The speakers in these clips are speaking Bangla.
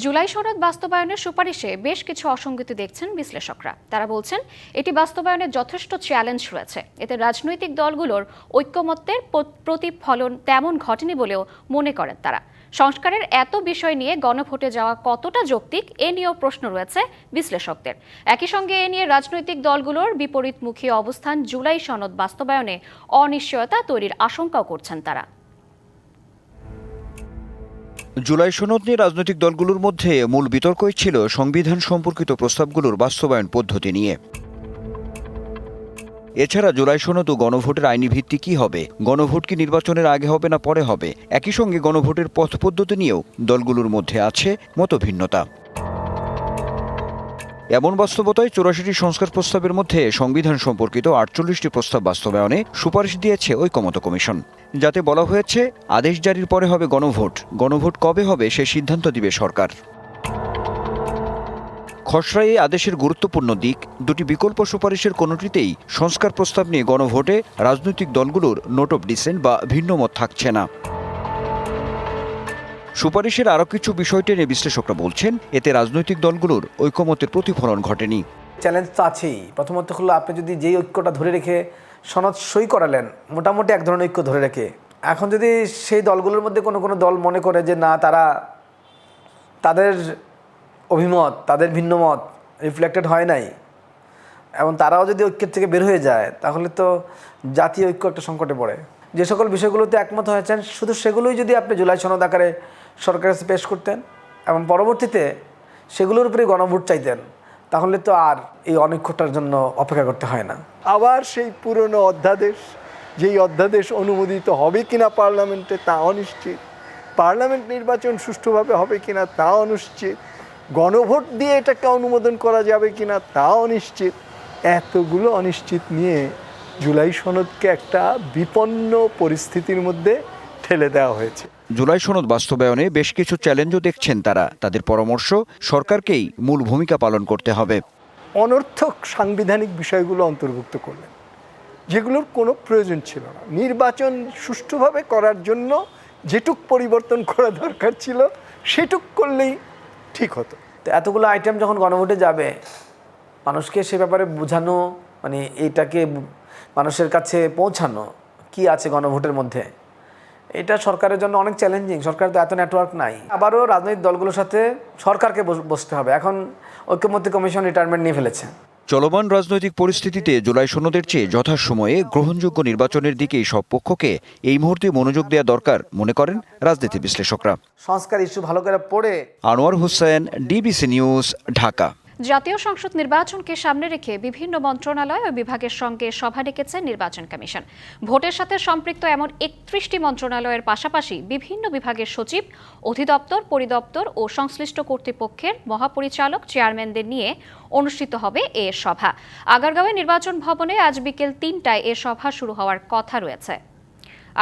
জুলাই সনদ বাস্তবায়নের সুপারিশে বেশ কিছু অসঙ্গতি দেখছেন বিশ্লেষকরা। তারা বলছেন এটি বাস্তবায়নে যথেষ্ট চ্যালেঞ্জ রয়েছে। এতে রাজনৈতিক দলগুলোর ঐক্যমত্যের প্রতিফলন তেমন ঘটেনি বলেও মনে করেন তারা। সংস্কারের এত বিষয় নিয়ে গণভোটে যাওয়া কতটা যৌক্তিক এ নিয়েও প্রশ্ন রয়েছে বিশ্লেষকদের। একই সঙ্গে এ নিয়ে রাজনৈতিক দলগুলোর বিপরীতমুখী অবস্থান জুলাই সনদ বাস্তবায়নে অনিশ্চয়তা তৈরির আশঙ্কাও করছেন তারা। জুলাই সনদ নিয়ে রাজনৈতিক দলগুলোর মধ্যে মূল বিতর্কই ছিল সংবিধান সম্পর্কিত প্রস্তাবগুলোর বাস্তবায়ন পদ্ধতি নিয়ে। এছাড়া জুলাই সনদ ও গণভোটের আইনি ভিত্তি কি হবে, গণভোট কি নির্বাচনের আগে হবে না পরে হবে, একই সঙ্গে গণভোটের পথ পদ্ধতি নিয়েও দলগুলোর মধ্যে আছে মতভিন্নতা। এমন বাস্তবতায় ৮৪টি সংস্কার প্রস্তাবের মধ্যে সংবিধান সম্পর্কিত ৪৮টি প্রস্তাব বাস্তবায়নে সুপারিশ দিয়েছে ঐকমত্য কমিশন। যাতে বলা হয়েছে আদেশ জারির পরে হবে গণভোট, গণভোট কবে হবে সে সিদ্ধান্ত দিবে সরকার। খসড়ায় এই আদেশের গুরুত্বপূর্ণ দিক, দুটি বিকল্প সুপারিশের কোনোটিতেই সংস্কার প্রস্তাব নিয়ে গণভোটে রাজনৈতিক দলগুলোর নোট অফ ডিসেন্ট বা ভিন্নমত থাকছে না। সুপারিশের আরও কিছু বিষয় টেনে বিশ্লেষকরা বলছেন এতে রাজনৈতিক দলগুলোর ঐকমত্যের প্রতিফলন ঘটেনি। চ্যালেঞ্জ তো আছেই। প্রথমত হলো আপনি যদি যেই ঐক্যটা ধরে রেখে সনদ সই করালেন, মোটামুটি এক ধরনের ঐক্য ধরে রেখে, এখন যদি সেই দলগুলোর মধ্যে কোনো দল মনে করে যে না, তাদের অভিমত, তাদের ভিন্ন মত রিফ্লেক্টেড হয় নাই, এবং তারাও যদি ঐক্যের থেকে বের হয়ে যায়, তাহলে তো জাতীয় ঐক্য একটা সংকটে পড়ে। যে সকল বিষয়গুলোতে একমত হয়েছেন, শুধু সেগুলোই যদি আপনি জুলাই সনদ আকারে সরকারের কাছে পেশ করতেন এবং পরবর্তীতে সেগুলোর উপরে গণভোট চাইতেন, তাহলে তো আর এই অনৈক্যটার জন্য অপেক্ষা করতে হয় না। আবার সেই পুরনো অধ্যাদেশ, যেই অধ্যাদেশ অনুমোদিত হবে কিনা পার্লামেন্টে তা অনিশ্চিত, পার্লামেন্ট নির্বাচন সুষ্ঠুভাবে হবে কিনা তা অনিশ্চিত, গণভোট দিয়ে এটাকে অনুমোদন করা যাবে কিনা তা অনিশ্চিত। এতগুলো অনিশ্চিত নিয়ে জুলাই সনদকে একটা বিপন্ন পরিস্থিতির মধ্যে ঠেলে দেওয়া হয়েছে। জুলাই সনদ বাস্তবায়নে বেশ কিছু চ্যালেঞ্জও দেখছেন তারা। তাদের পরামর্শ, সরকারকেই মূল ভূমিকা পালন করতে হবে। অনর্থক সাংবিধানিক বিষয়গুলো অন্তর্ভুক্ত করলেন, যেগুলোর কোনো প্রয়োজন ছিল না। নির্বাচন সুষ্ঠুভাবে করার জন্য যেটুক পরিবর্তন করা দরকার ছিল সেটুক করলেই ঠিক হতো। তো এতগুলো আইটেম যখন গণভোটে যাবে, মানুষকে সে ব্যাপারে বোঝানো, মানে এইটাকে মানুষের কাছে পৌঁছানো কি আছে গণভোটের মধ্যে, এটা সরকারের জন্য অনেক চ্যালেঞ্জিং। সরকারের তো এত নেটওয়ার্ক নাই। আবারও রাজনৈতিক দলগুলোর সাথে সরকারকে বসতে হবে। এখন ঐক্যমত্য কমিশন রিটায়ারমেন্ট নিয়ে ফেলেছে। চলমান রাজনৈতিক পরিস্থিতিতে জুলাই সনদের চেয়ে যথাসময়ে গ্রহণযোগ্য নির্বাচনের দিকেই সব পক্ষকে এই মুহূর্তে মনোযোগ দেওয়া দরকার মনে করেন রাজনীতি বিশ্লেষকরা। সংস্কার ইস্যু ভালো করে পড়ে। Anwar Hossain, DBC news, Dhaka. জাতীয় সংসদ নির্বাচনকে সামনে রেখে বিভিন্ন মন্ত্রণালয় ও বিভাগের সঙ্গে সভা ডেকেছে নির্বাচন কমিশন। ভোটের সাথে সম্পৃক্ত এমন ৩১টি মন্ত্রণালয়ের পাশাপাশি বিভিন্ন বিভাগের সচিব, অধিদপ্তর, পরিদপ্তর ও সংশ্লিষ্ট কর্তৃপক্ষের মহাপরিচালক, চেয়ারম্যানদের নিয়ে অনুষ্ঠিত হবে এ সভা। আগারগাঁওয়ে নির্বাচন ভবনে আজ বিকেল ৩টায় এ সভা শুরু হওয়ার কথা রয়েছে।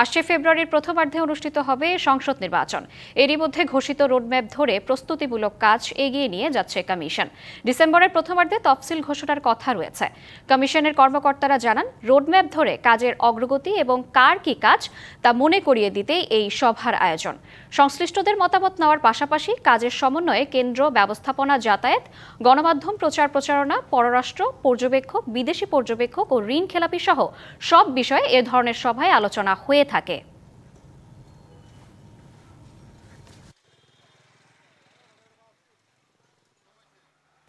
আসছে ফেব্রুয়ারির প্রথমার্ধে অনুষ্ঠিত হবে সংসদ নির্বাচন। এরই মধ্যে ঘোষিত রোডম্যাপ ধরে প্রস্তুতিমূলক কাজ এগিয়ে নিয়ে যাচ্ছে কমিশন। ডিসেম্বরের প্রথমার্ধে তফসিল ঘোষণার কথা রয়েছে। কমিশনের কর্মকর্তারা জানান, রোডম্যাপ ধরে কাজের অগ্রগতি এবং কার কি কাজ তা মনে করিয়ে দিতেই এই সভার আয়োজন। সংশ্লিষ্টদের মতামত নেওয়ার পাশাপাশি কাজের সমন্বয়ে কেন্দ্র, ব্যবস্থাপনা, যাতায়াত, গণমাধ্যম, প্রচারণা, পররাষ্ট্র, পর্যবেক্ষক, বিদেশি পর্যবেক্ষক ও ঋণ খেলাপি সহ সব বিষয়ে এ ধরনের সভায় আলোচনা হয়ে থাকে।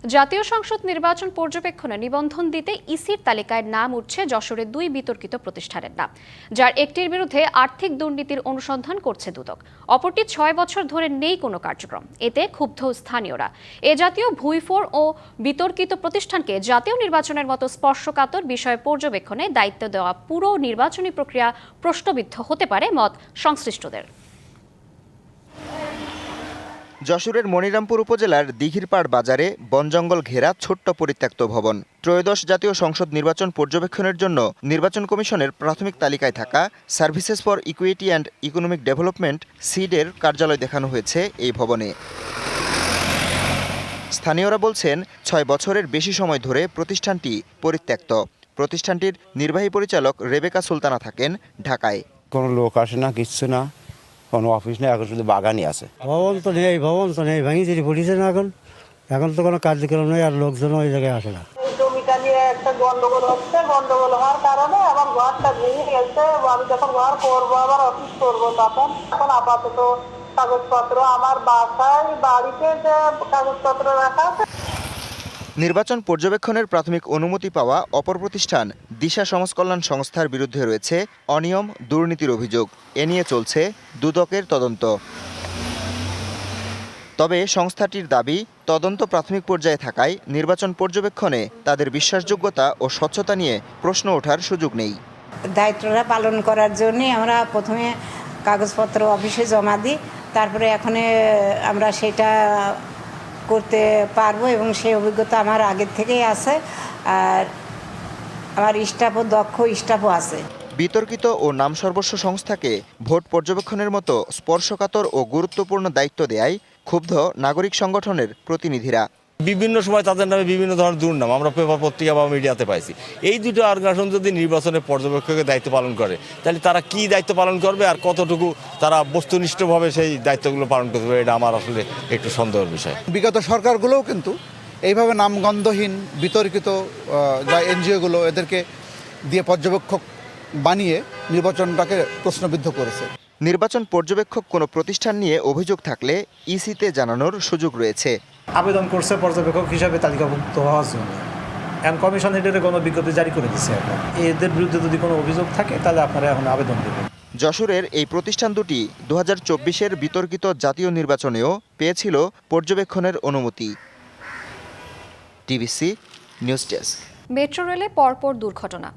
জাতীয় সংসদ নির্বাচন পর্যবেক্ষণে নিবন্ধন দিতে ইসির তালিকায় নাম উঠছে যশোরের ২ বিতর্কিত প্রতিষ্ঠানের নাম, যার একটির বিরুদ্ধে আর্থিক দুর্নীতির অনুসন্ধান করছে দুদক। অপরটি ৬ বছর ধরে নেই কোনো কার্যক্রম। এতে ক্ষুব্ধ স্থানীয়রা এ জাতীয় ভুইফোড় ও বিতর্কিত প্রতিষ্ঠানকে জাতীয় নির্বাচনের মতো স্পর্শকাতর বিষয় পর্যবেক্ষণে দায়িত্ব দেওয়া পুরো নির্বাচনী প্রক্রিয়া প্রশ্নবিদ্ধ হতে পারে মত সংশ্লিষ্টদের। যশোরের মনিরামপুর উপজেলার দিঘিরপাড় বাজারে বনজঙ্গল ঘেরা ছোট্ট পরিত্যক্ত ভবন। ত্রয়োদশ জাতীয় সংসদ নির্বাচন পর্যবেক্ষণের জন্য নির্বাচন কমিশনের প্রাথমিক তালিকায় থাকা services for equity and economic development সিডের কার্যালয় দেখানো হয়েছে এই ভবনে। স্থানীয়রা বলছেন ৬ বছরের বেশি সময় ধরে প্রতিষ্ঠানটি পরিত্যক্ত। প্রতিষ্ঠানটির নির্বাহী পরিচালক রেবেকা সুলতানা থাকেন ঢাকায়। কোনো লোক আসে না, কিচ্ছু না, কোনো অফিস নেই, এখন শুধু বাগানই আছে। ভবন তো নেই ভেঙে চিঠি ফুটিছে না এখন তো কোনো কার্যক্রম নেই, আর লোকজন ওই জায়গায় আসে না। জমিটা নিয়ে একটা গন্ডগোল হচ্ছে, গন্ডগোল হওয়ার কারণে আমার ঘরটা ভেঙে গেছে। আমি যখন ঘর করবো, আবার অফিস করবো, তখন এখন আপাতত কাগজপত্র আমার বাসায় বাড়িতে যে কাগজপত্র রাখা আছে। নির্বাচন পর্যবেক্ষণের প্রাথমিক অনুমতি পাওয়া অপর প্রতিষ্ঠান দিশা সমাজ কল্যাণ সংস্থার বিরুদ্ধে রয়েছে অনিয়ম, দুর্নীতির অভিযোগ। এ নিয়ে চলছে দুদকের তদন্ত। তবে সংস্থাটির দাবি, তদন্ত প্রাথমিক পর্যায়ে থাকায় নির্বাচন পর্যবেক্ষণে তাদের বিশ্বাসযোগ্যতা ও স্বচ্ছতা নিয়ে প্রশ্ন ওঠার সুযোগ নেই। দায়িত্বটা পালন করার জন্যে আমরা প্রথমে কাগজপত্র অফিসে জমা দিই, তারপরে এখন আমরা সেটা করতে পারবো এবং সেই অভিজ্ঞতা আমার আগের থেকেই আছে, আর আমার স্টাফও দক্ষ স্টাফও আছে। বিতর্কিত ও নামসর্বস্ব সংস্থাকে ভোট পর্যবেক্ষণের মতো স্পর্শকাতর ও গুরুত্বপূর্ণ দায়িত্ব দেয়ায় ক্ষুব্ধ নাগরিক সংগঠনের প্রতিনিধিরা। বিভিন্ন সময় তাদের নামে বিভিন্ন ধরনের দুর্নাম আমরা পেপার পত্রিকা বা মিডিয়াতে পাইছি। এই দুটো অর্গানাইজেশন যদি নির্বাচনের পর্যবেক্ষকের দায়িত্ব পালন করে, তাহলে তারা কি দায়িত্ব পালন করবে আর কতটুকু তারা বস্তুনিষ্ঠভাবে সেই দায়িত্বগুলো পালন করতে পারবে, এটা আমার আসলে একটু সন্দেহের বিষয়। বিগত সরকারগুলোও কিন্তু এইভাবে নামগন্ধহীন বিতর্কিত যা এনজিওগুলো, এদেরকে দিয়ে পর্যবেক্ষক বানিয়ে নির্বাচনটাকে প্রশ্নবিদ্ধ করেছে। নির্বাচন পর্যবেক্ষক কোনো প্রতিষ্ঠান নিয়ে অভিযোগ থাকলে ইসিতে জানানোর সুযোগ রয়েছে। আবেদন করছে পর্যবেক্ষক হিসাবে তালিকাভুক্ত হওয়ার জন্য, এখন কমিশন এটার কোনো বিজ্ঞপ্তি জারি করে দিচ্ছে। এখন এদের বিরুদ্ধে যদি কোনো অভিযোগ থাকে তাহলে আপনারা এখন আবেদন দেবেন। যশোরের এই প্রতিষ্ঠান দুটি 2024-এর বিতর্কিত জাতীয় নির্বাচনেও পেয়েছিল পর্যবেক্ষণের অনুমতি। TVC news desk. মেট্রো রেলে পরপর দুর্ঘটনা,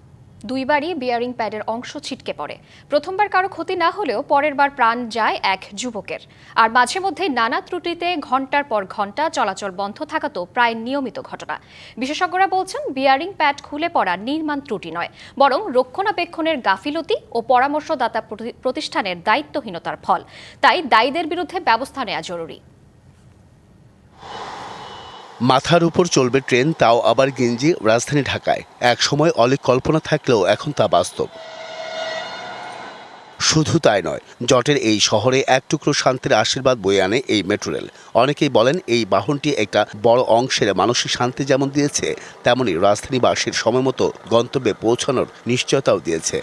দুইবারই বিয়ারিং প্যাডের অংশ ছিটকে পড়ে। প্রথমবার কারো ক্ষতি না হলেও পরের বার প্রাণ যায় এক যুবকের। আর মাঝে মধ্যে নানা ত্রুটিতে ঘন্টার পর ঘন্টা চলাচল বন্ধ থাকা তো প্রায় নিয়মিত ঘটনা। বিশেষজ্ঞরা বলছেন, বিয়ারিং প্যাড খুলে পড়া নির্মাণ ত্রুটি নয়, বরং রক্ষণাবেক্ষণের গাফিলতি ও পরামর্শদাতা প্রতিষ্ঠানের দায়িত্বহীনতার ফল। তাই দায়ীদের বিরুদ্ধে ব্যবস্থা নেওয়া জরুরি। মাথার উপর চলবে ট্রেন, তাও আবার গেঞ্জি, রাজধানী ঢাকায়। এক সময় অনেক কল্পনা থাকলেও এখন তা বাস্তব। শুধু তাই নয়, জটের এই শহরে এক টুকরো শান্তির আশীর্বাদ বয়ে আনে এই মেট্রো রেল। অনেকেই বলেন, এই বাহনটি একটা বড় অংশের মানসিক শান্তি যেমন দিয়েছে, তেমনি রাজধানীবাসীর সময়মতো গন্তব্যে পৌঁছানোর নিশ্চয়তাও দিয়েছে।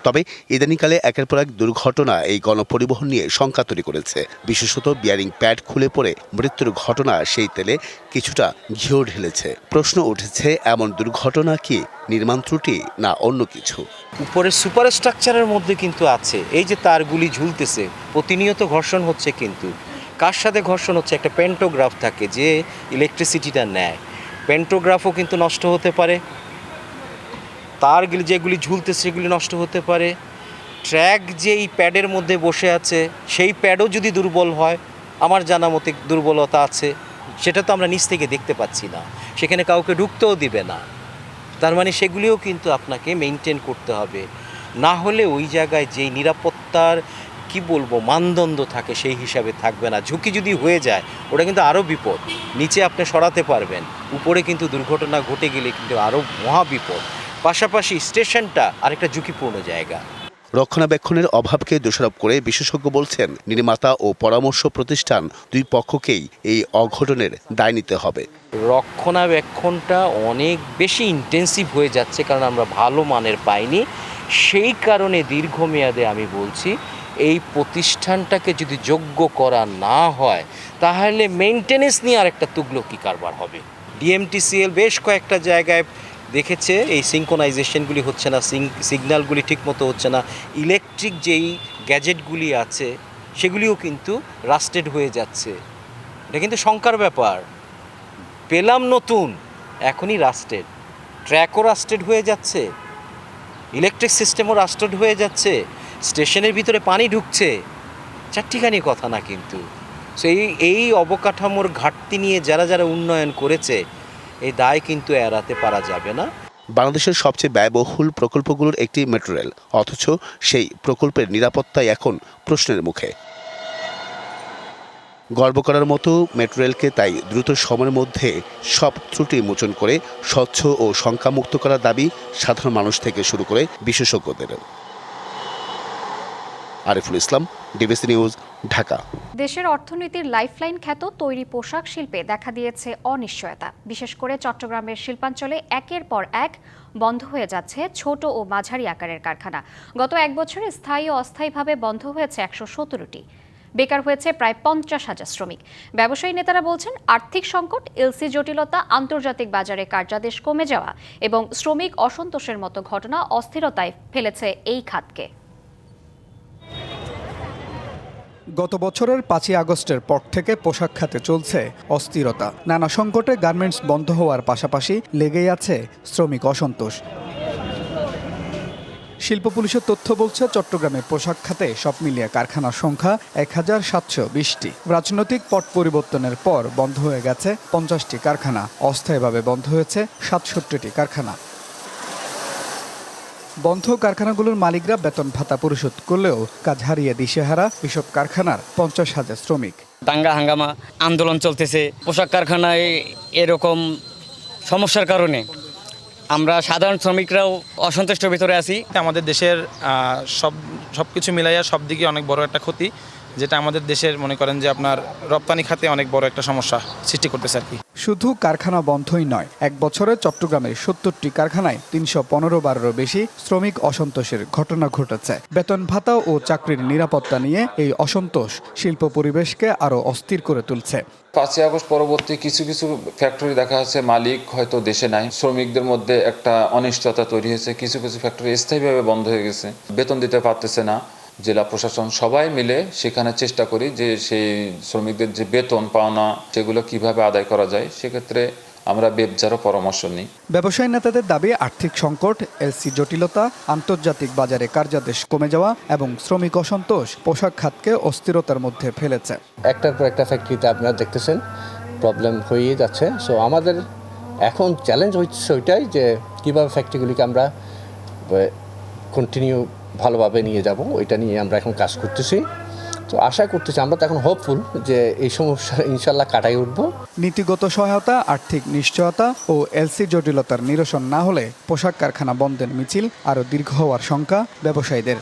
তবে ইদানিংকালে একের পর এক দুর্ঘটনা এই গণপরিবহন নিয়ে শঙ্কা তৈরি করেছে। বিশেষত বিয়ারিং প্যাড খুলে পড়ে মৃত্যুর ঘটনা সেই তেলে কিছুটা ঘিও ঢেলেছে। প্রশ্ন উঠেছে, এমন দুর্ঘটনা কি নির্মাণ ত্রুটি না অন্য কিছু? উপরের সুপার স্ট্রাকচারের মধ্যে কিন্তু আছে, এই যে তারগুলি ঝুলতেছে, প্রতিনিয়ত ঘর্ষণ হচ্ছে। কিন্তু কার সাথে ঘর্ষণ হচ্ছে? একটা প্যান্টোগ্রাফ থাকে যে ইলেকট্রিসিটিটা নেয়, প্যান্টোগ্রাফও কিন্তু নষ্ট হতে পারে, তারগুলি যেগুলি ঝুলতেছে সেগুলি নষ্ট হতে পারে। ট্র্যাক যে এই প্যাডের মধ্যে বসে আছে, সেই প্যাডও যদি দুর্বল হয়, আমার জানা মতে দুর্বলতা আছে, সেটা তো আমরা নিচ থেকে দেখতে পাচ্ছি না, সেখানে কাউকে ঢুকতেও দিবে না। তার মানে সেগুলিও কিন্তু আপনাকে মেনটেন করতে হবে, না হলে ওই জায়গায় যেই নিরাপত্তার কি বলবো মানদণ্ড থাকে সেই হিসাবে থাকবে না। ঝুঁকি যদি হয়ে যায়, ওটা কিন্তু আরও বিপদ। নিচে আপনি সরাতে পারবেন, উপরে কিন্তু দুর্ঘটনা ঘটে গেলে কিন্তু আরও মহা বিপদ। পাশাপাশি স্টেশনটা আরেকটা ঝুঁকিপূর্ণ জায়গা। রক্ষণাবেক্ষণের অভাবকে দোষারোপ করে বিশেষজ্ঞ বলছেন, নির্মাতা ও পরামর্শ প্রতিষ্ঠান দুই পক্ষকেই এই অঘটনের দায় নিতে হবে। রক্ষণাবেক্ষণটা অনেক বেশি ইন্টেন্সিভ হয়ে যাচ্ছে, কারণ আমরা ভালো মানের পাইনি। সেই কারণে দীর্ঘমেয়াদে আমি বলছি, এই প্রতিষ্ঠানটাকে যদি যোগ্য করা না হয়, তাহলে মেনটেনেন্স নিয়ে আরেকটা তুগলকি কারবার হবে। ডিএমটিসিএল বেশ কয়েকটা জায়গায় দেখেছে এই সিঙ্কোনাইজেশনগুলি হচ্ছে না, সিগন্যালগুলি ঠিকমতো হচ্ছে না, ইলেকট্রিক যেই গ্যাজেটগুলি আছে সেগুলিও কিন্তু রাস্টেড হয়ে যাচ্ছে। এটা কিন্তু শঙ্কার ব্যাপার। পেলাম নতুন, এখনই রাস্টেড, ট্র্যাকও রাস্টেড হয়ে যাচ্ছে, ইলেকট্রিক সিস্টেমও রাস্টেড হয়ে যাচ্ছে, স্টেশনের ভিতরে পানি ঢুকছে, চারটিখানি কথা না কিন্তু। সো এই অবকাঠামোর ঘাটতি নিয়ে যারা যারা উন্নয়ন করেছে, এই দায় কিন্তু এড়াতে পারা যাবে না। বাংলাদেশের সবচেয়ে ব্যয়বহুল প্রকল্পগুলোর একটি মেট্রো রেল, অথচ সেই প্রকল্পের নিরাপত্তাই এখন প্রশ্নের মুখে। গর্ব করার মতো মেট্রো রেলকে তাই দ্রুত সময়ের মধ্যে সব ত্রুটি মোচন করে স্বচ্ছ ও শঙ্কামুক্ত করার দাবি সাধারণ মানুষ থেকে শুরু করে বিশেষজ্ঞদেরও। Ariful Islam, DBC news, Dhaka. দেশের অর্থনীতির লাইফলাইন খ্যাত তৈরি পোশাক শিল্পে দেখা দিয়েছে অনিশ্চয়তা। বিশেষ করে চট্টগ্রামের শিল্পাঞ্চলে একের পর এক বন্ধ হয়ে যাচ্ছে ছোট ও মাঝারি আকারের কারখানা। গত এক বছরে স্থায়ী ও অস্থায়ীভাবে বন্ধ হয়েছে ১১৭টি। বেকার হয়েছে প্রায় ৫০,০০০ শ্রমিক। ব্যবসায়ী নেতারা বলছেন, আর্থিক সংকট, এলসি জটিলতা, আন্তর্জাতিক বাজারে কার্যাদেশ কমে যাওয়া এবং শ্রমিক অসন্তোষের মতো ঘটনা অস্থিরতায় ফেলেছে এই খাতকে। গত বছরের ৫ই আগস্টের পর থেকে পোশাক খাতে চলছে অস্থিরতা। নানা সংকটে গার্মেন্টস বন্ধ হওয়ার পাশাপাশি লেগেই আছে শ্রমিক অসন্তোষ। শিল্প পুলিশের তথ্য বলছে, চট্টগ্রামে পোশাক খাতে সব মিলিয়ে কারখানার সংখ্যা ১,৭২০টি। রাজনৈতিক পট পরিবর্তনের পর বন্ধ হয়ে গেছে ৫০টি কারখানা, অস্থায়ীভাবে বন্ধ হয়েছে ৬৭টি কারখানা। বন্ধ কারখানাগুলোর মালিকরা বেতন ভাতা পরিশোধ করলেও কাজ হারিয়ে দিশেহারা এসব কারখানার ৫০,০০০ শ্রমিক। দাঙ্গা হাঙ্গামা আন্দোলন চলতেছে পোশাক কারখানায়, এরকম সমস্যার কারণে আমরা সাধারণ শ্রমিকরাও অসন্তুষ্ট ভিতরে আছি। আমাদের দেশের সব কিছু মিলাইয়া সব দিকে অনেক বড় একটা ক্ষতি, যেটা আমাদের দেশের মনে করেন যে আপনার রপ্তানি খাতে অনেক বড় একটা সমস্যা সৃষ্টি করতেছে আর কি। শুধু কারখানা বন্ধই নয়, এক বছরে চট্টগ্রামের ৭০টি কারখানায় ৩১৫ বারেরও বেশি শ্রমিক অসন্তোষের ঘটনা ঘটেছে। বেতন ভাতা ও চাকরির নিরাপত্তা নিয়ে এই অসন্তোষ শিল্প পরিবেশকে আরও অস্থির করে তুলছে। ৫ই আগস্ট পরবর্তী কিছু কিছু ফ্যাক্টরি দেখা যাচ্ছে মালিক হয়তো দেশে নাই, শ্রমিকদের মধ্যে একটা অনিশ্চয়তা তৈরি হয়েছে। কিছু কিছু ফ্যাক্টরি স্থায়ীভাবে বন্ধ হয়ে গেছে, বেতন দিতে পারতেছে না। জেলা প্রশাসন সবাই মিলে সেখানে চেষ্টা করি যে সেই শ্রমিকদের যে বেতন পাওনা সেগুলো কিভাবে আদায় করা যায়। সেক্ষেত্রে আমরা বেবজারও পরামর্শ নিই। ব্যবসায়ী নেতাদের দাবি, আর্থিক সংকট, এলসি জটিলতা, আন্তর্জাতিক বাজারে কার্যাদেশ কমে যাওয়া এবং শ্রমিক অসন্তোষ পোশাক খাতকে অস্থিরতার মধ্যে ফেলেছে। একটার পর একটা ফ্যাক্টরিতে আপনারা দেখতেছেন প্রবলেম হয়ে যাচ্ছে। সো আমাদের এখন চ্যালেঞ্জ হচ্ছে ওইটাই যে কীভাবে ফ্যাক্টরিগুলিকে আমরা কন্টিনিউ ভালোভাবে নিয়ে যাব, ওইটা নিয়ে আমরা এখন কাজ করতেছি। তো আশা করতেছি, আমরা তো এখন হোপফুল যে এই সমস্যা ইনশাল্লাহ কাটাই উঠব। নীতিগত সহায়তা, আর্থিক নিশ্চয়তা ও এলসি জটিলতার নিরসন না হলে পোশাক কারখানা বন্ধের মিছিল আরও দীর্ঘ হওয়ার শঙ্কা ব্যবসায়ীদের।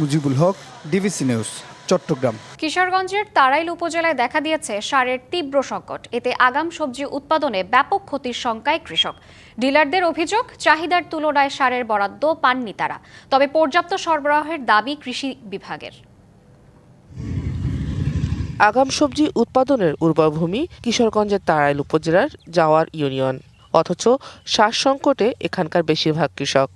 Mujibul Haque, DBC news, Chittagong. কিশোরগঞ্জের তাড়াইল উপজেলায় দেখা দিয়েছে সারের তীব্র সংকট। এতে আগাম সবজি উৎপাদনে ব্যাপক ক্ষতির শঙ্কায় কৃষক। ডিলারদের অভিযোগ, চাহিদার তুলনায় সারের বরাদ্দ পাননি তারা। তবে পর্যাপ্ত সরবরাহের দাবি কৃষি বিভাগের। আগাম সবজি উৎপাদনের উর্বর ভূমি কিশোরগঞ্জের তাড়াইল উপজেলার জাওয়ার ইউনিয়ন, অথচ সার সংকটে এখানকার বেশিরভাগ কৃষক।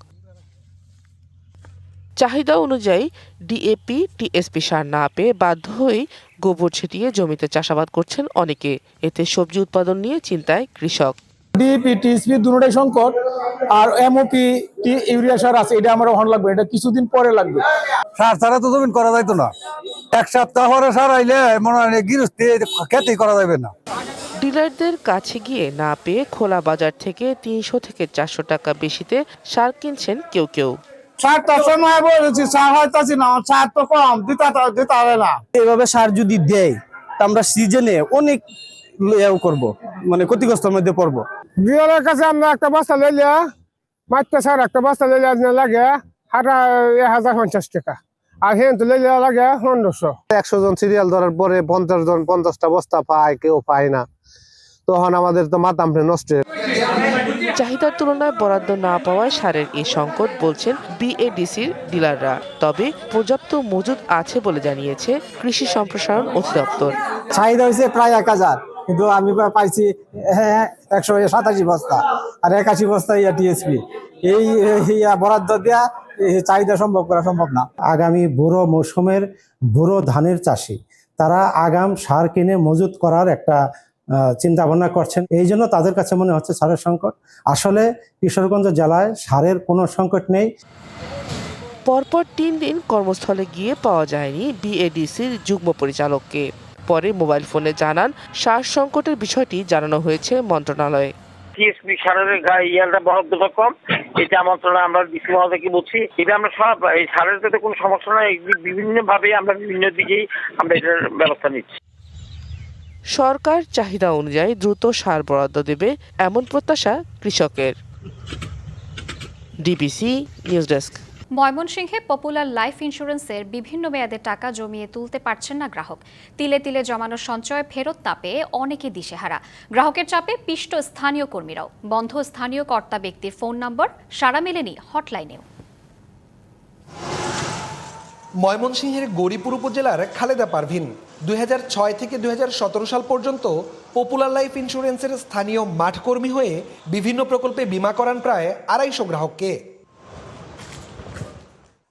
চাহিদা অনুযায়ী ডিএপি, টিএসপি সার না পেয়ে বাধ্য হয়েই গোবর ছিটিয়ে জমিতে চাষাবাদ করছেন অনেকে। এতে সবজি উৎপাদন নিয়ে চিন্তায় কৃষক। ডিএপি, টিএসপি দুটোটাই সংকট, আর এমওপি ইউরিয়া সার আছে, এটা আমার হন লাগবে, এটা কিছুদিন পরে লাগবে। সার ছাড়া তো জমিন করা যাইতো না, এক সপ্তাহ পরে সার আইলে মনে হয় গৃহস্থী খেতেই করা যাবে না। ডিলারদের কাছে গিয়ে না পেয়ে খোলা বাজার থেকে ৩০০ থেকে ৪০০ টাকা বেশিতে সার কিনছেন কেউ কেউ। এভাবে সার যদি দেয় তা আমরা সিজনে অনেক করব, মানে ক্ষতিগ্রস্তের মধ্যে পড়বো। ডিলারের কাছে আমরা একটা বস্তা লইলে মাত্র সার একটা বস্তা লইলে লাগে ১,০৫০ টাকা, আর হ্যাঁ তো লইলে লাগে ১৫০০। ১০০ জন সিরিয়াল ধরার পরে ৫০ জন ৫০টা বস্তা পায়, কেউ পায় না, তখন আমাদের তো মাথা নষ্ট। চাহিদার তুলনায় বরাদ্দ না পাওয়ায় সারের এই সংকট বলছেন বিএডিসির ডিলাররা। তবে পর্যাপ্ত মজুদ আছে বলে জানিয়েছে কৃষি সম্প্রসারণ অধিদপ্তর। চাহিদা হয়েছে প্রায় ১,০০০, কিন্তু আমি পাইছি ১৮৭ বস্তা আর ৮১ বস্তা টিএসপি। এই বরাদ্দ দেওয়া চাহিদা সম্ভব করা সম্ভব না। আগামী বুড়ো মৌসুমের বুড়ো ধানের চাষি তারা আগাম সার কিনে মজুত করার একটা চিন্তা ভাবনা করছেন। এই জন্য তাদের কাছে মনে হচ্ছে সারের সংকট। আসলে কিশোরগঞ্জ জেলায় সারের কোনো সংকট নেই। পরপর ৩ দিন কর্মস্থলে গিয়ে পাওয়া যায়নি বিএডিসির যুগ্ম পরিচালককে। পরে মোবাইল ফোনে জানান, সার সংকটের বিষয়টি জানানো হয়েছে মন্ত্রণালয়ে। টিএসপি সারের ইয়ালটা বরাদ্দটা কম, এটা মন্ত্রণালয় আমরা ডিসি মহোদয়কে বলছি। এটা আমরা সব এই সারের যাতে কোনো সমস্যা নয়, বিভিন্নভাবে আমরা বিভিন্ন দিকেই আমরা এটার ব্যবস্থা নিচ্ছি। সরকার চাহিদা অনুযায়ী দ্রুত সার বরাদ্দ দেবে এমন প্রত্যাশা কৃষকের। DBC news desk. ময়মনসিংহে পপুলার লাইফ ইন্স্যুরেন্সের বিভিন্ন মেয়াদে টাকা জমিয়ে তুলতে পারছেন না গ্রাহক। তিলে তিলে জমানো সঞ্চয় ফেরত না পেয়ে অনেকে দিশেহারা। গ্রাহকের চাপে পিষ্ট স্থানীয় কর্মীরাও। বন্ধ স্থানীয় কর্তা ব্যক্তির ফোন নম্বর, সাড়া মেলেনি হটলাইনেও। ময়মনসিংহের গৌরীপুর উপজেলার খালেদা পারভিন 2006 থেকে 2017 সাল পর্যন্ত পপুলার লাইফ ইন্স্যুরেন্সের স্থানীয় মাঠ কর্মী হয়ে বিভিন্ন প্রকল্পে বীমা করান প্রায় 250 গ্রাহককে।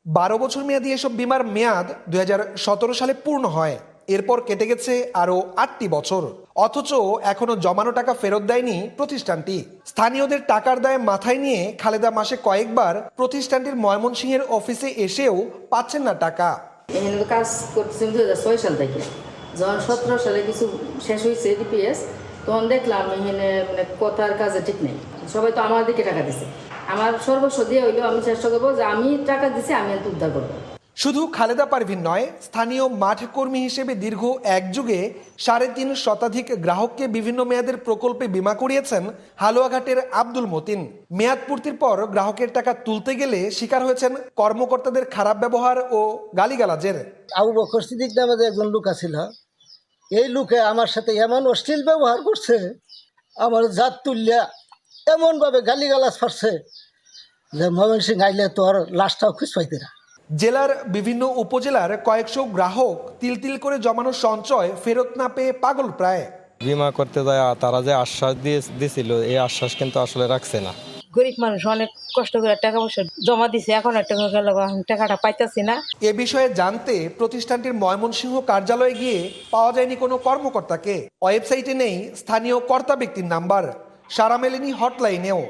12 বছর মেয়াদী এসব বিমার মেয়াদ 2017 সালে পূর্ণ হয়। এরপর কেটে গেছে আরও 8টি বছর, অথচ এখনো জমানো টাকা ফেরত দেয়নি প্রতিষ্ঠানটি। স্থানীয়দের টাকার দায় মাথায় নিয়ে খালেদা মাসে কয়েকবার প্রতিষ্ঠানটির ময়মনসিংহের অফিসে এসেও পাচ্ছেন না টাকা। এখানে কাজ করতেছি 2006 সাল থেকে। যখন 17 সালে কিছু শেষ হয়েছে ডিপিএস, তখন দেখলাম এখানে মানে কথার কাজে ঠিক নেই। সবাই তো আমার দিকে টাকা দিছে। আমার সর্বস্ব দিয়ে হইলেও আমি চেষ্টা করবো যে আমি টাকা দিছি, আমি উদ্ধার করবো। শুধু খালেদা পারভিন নয়, স্থানীয় মাঠ কর্মী হিসেবে দীর্ঘ এক যুগে 3.5 শতাধিক গ্রাহককে বিভিন্ন মেয়াদের প্রকল্পে বীমা করিয়েছেন হালুয়াঘাটের আব্দুল মতিন। মেয়াদ পূর্তির পর গ্রাহকের টাকা তুলতে গেলে শিকার হয়েছেন কর্মকর্তাদের খারাপ ব্যবহার ও গালিগালাজের। আবু বকর সিদ্দিক নামে একজন লোক ছিল, এই লোকে আমার সাথে এমন অশ্লীল ব্যবহার করছে, আমার জাত তুললিয়া এমনভাবে গালিগালাজ ফারছে যে ময়মনসিং আইলে তোর লাশটাও খুঁজ পাইতে না। জেলার বিভিন্ন উপজেলার কয়েকশো গ্রাহক তিল তিল করে জমানো সঞ্চয় ফেরত না পেয়ে পাগল প্রায়। বীমা করতে যায় তারা যে আশ্বাস দিয়েছিল, এই আশ্বাস কিন্তু আসলে রাখছে না। গরিব মানুষ অনেক কষ্ট করে টাকা পয়সা জমা দিছে, এখন টাকাটা পাইতেছি না। এ বিষয়ে জানতে প্রতিষ্ঠানটির ময়মনসিংহ কার্যালয়ে গিয়ে পাওয়া যায়নি কোনো কর্মকর্তাকে। ওয়েবসাইটে নেই স্থানীয় কর্তা ব্যক্তির নাম্বার, সারা মেলেনি হটলাইনেও।